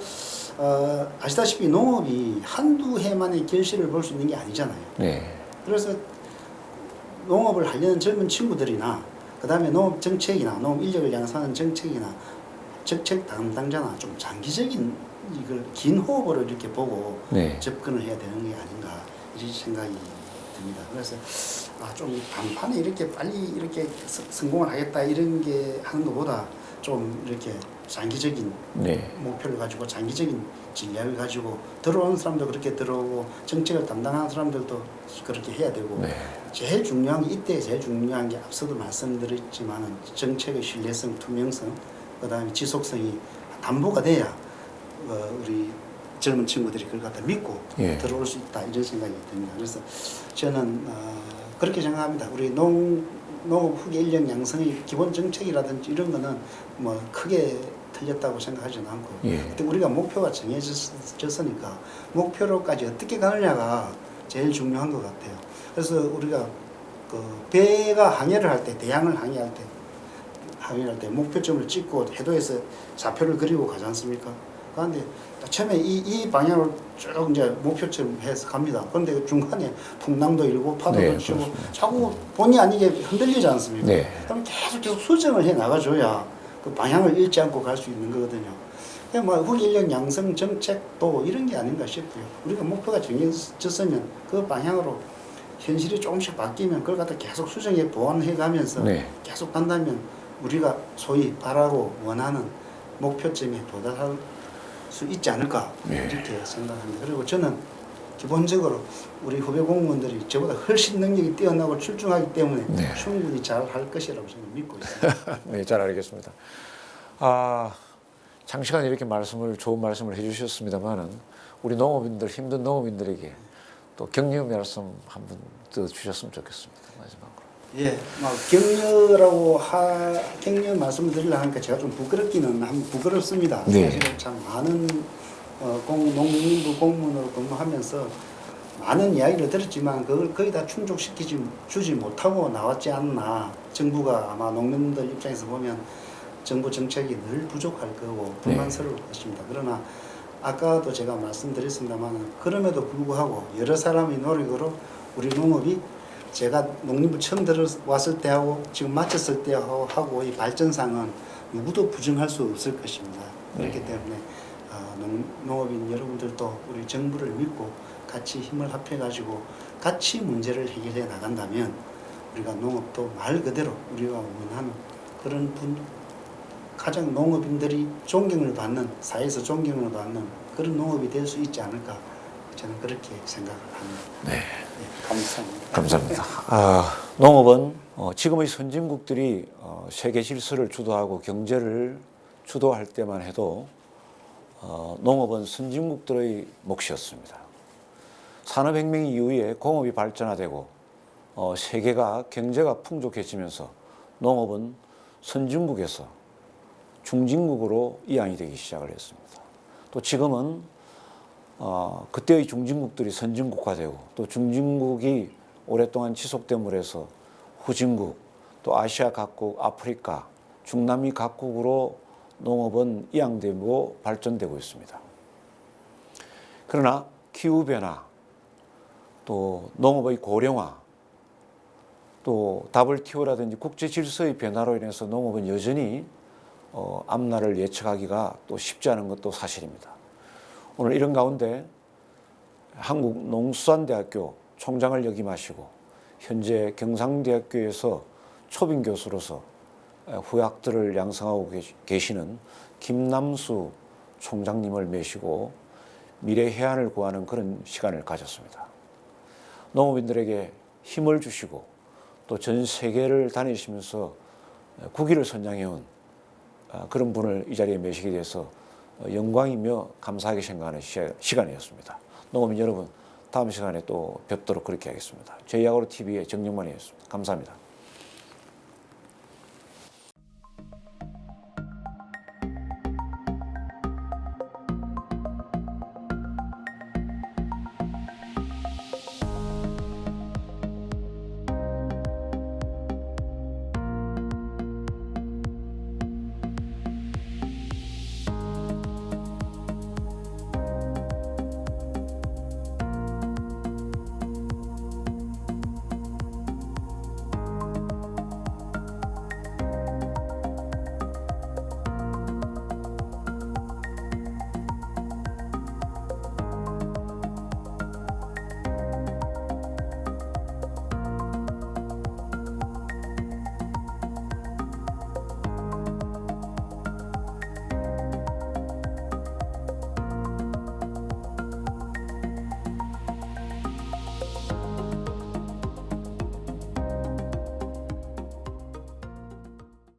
아시다시피 농업이 한두 해만에 결실을 볼 수 있는 게 아니잖아요. 네. 그래서 농업을 하려는 젊은 친구들이나 그 다음에 농업 정책이나 농업 인력을 양성하는 정책이나 정책 담당자나 좀 장기적인 이걸 긴 호흡으로 이렇게 보고 네. 접근을 해야 되는 게 아닌가 이런 생각이 듭니다. 그래서 좀 단판에 이렇게 빨리 이렇게 성공을 하겠다 이런 게 하는 것보다 좀 이렇게 장기적인 네. 목표를 가지고 장기적인 전략을 가지고 들어오는 사람도 그렇게 들어오고 정책을 담당하는 사람들도 그렇게 해야 되고 네. 제일 중요한 게 이때 제일 중요한 게 앞서도 말씀드렸지만은 정책의 신뢰성, 투명성, 그다음에 지속성이 담보가 돼야 우리 젊은 친구들이 그걸 갖다 믿고 예. 들어올 수 있다 이런 생각이 듭니다. 그래서 저는 그렇게 생각합니다. 우리 농업 후기 인력 양성의 기본 정책이라든지 이런 거는 뭐 크게 틀렸다고 생각하지는 않고 예. 근데 우리가 목표가 정해졌으니까 목표로까지 어떻게 가느냐가 제일 중요한 것 같아요. 그래서 우리가 그 배가 항해를 할 때 대양을 항해할 때 목표점을 찍고 해도에서 좌표를 그리고 가지 않습니까? 그런데 처음에 이 방향으로 쭉 이제 목표점 해서 갑니다. 그런데 중간에 풍랑도 일고 파도도 네, 치고 그렇습니다. 자꾸 본의 아니게 흔들리지 않습니까? 네. 그럼 계속 수정을 해 나가줘야 그 방향을 잃지 않고 갈 수 있는 거거든요. 그냥 뭐 후기 인력 양성 정책도 이런 게 아닌가 싶고요. 우리가 목표가 정해졌으면 그 방향으로 현실이 조금씩 바뀌면 그걸 갖다 계속 수정해 보완해 가면서 네. 계속 간다면 우리가 소위 바라고 원하는 목표점에 도달할 수 있지 않을까 네. 이렇게 생각합니다. 그리고 저는 기본적으로 우리 후배 공무원들이 저보다 훨씬 능력이 뛰어나고 출중하기 때문에 네. 충분히 잘 할 것이라고 저는 믿고 있습니다. 네, 잘 알겠습니다. 장시간 이렇게 좋은 말씀을 해주셨습니다만은 우리 농업인들 힘든 농업인들에게 또 격려 말씀 한 번 더 주셨으면 좋겠습니다. 마지막으로. 예, 격려 말씀을 드리려고 하니까 제가 좀 부끄럽습니다. 네. 사실 참 많은 농림부 공무원으로 근무하면서 많은 이야기를 들었지만 그걸 거의 다 주지 못하고 나왔지 않나. 정부가 아마 농민들 입장에서 보면 정부 정책이 늘 부족할 거고 불만스러울 것입니다. 그러나 아까도 제가 말씀드렸습니다만 그럼에도 불구하고 여러 사람의 노력으로 우리 농업이 제가 농림부 처음 들어왔을 때하고 지금 마쳤을 때하고 이 발전상은 누구도 부정할 수 없을 것입니다. 그렇기 때문에 농업인 여러분들도 우리 정부를 믿고 같이 힘을 합해가지고 같이 문제를 해결해 나간다면 우리가 농업도 말 그대로 우리가 원하는 그런 가장 농업인들이 존경을 받는 사회에서 존경을 받는 그런 농업이 될 수 있지 않을까 저는 그렇게 생각을 합니다. 네. 네, 감사합니다. 감사합니다. 농업은 지금의 선진국들이 세계 질서를 주도하고 경제를 주도할 때만 해도 농업은 선진국들의 몫이었습니다. 산업혁명 이후에 공업이 발전화되고 세계가 경제가 풍족해지면서 농업은 선진국에서 중진국으로 이양이 되기 시작을 했습니다. 또 지금은 그때의 중진국들이 선진국화되고 또 중진국이 오랫동안 지속됨으로 해서 후진국, 또 아시아 각국, 아프리카, 중남미 각국으로 농업은 이양되고 발전되고 있습니다. 그러나 기후변화, 또 농업의 고령화, 또 WTO라든지 국제 질서의 변화로 인해서 농업은 여전히 앞날을 예측하기가 또 쉽지 않은 것도 사실입니다. 오늘 이런 가운데 한국농수산대학교 총장을 역임하시고 현재 경상대학교에서 초빙 교수로서 후약들을 양성하고 계시는 김남수 총장님을 모시고 미래 해안을 구하는 그런 시간을 가졌습니다. 농업인들에게 힘을 주시고 또 전 세계를 다니시면서 국위를 선양해온 그런 분을 이 자리에 모시게 돼서 영광이며 감사하게 생각하는 시간이었습니다. 농업인 여러분, 다음 시간에 또 뵙도록 그렇게 하겠습니다. 제 야구로 TV의 정영만이었습니다. 감사합니다.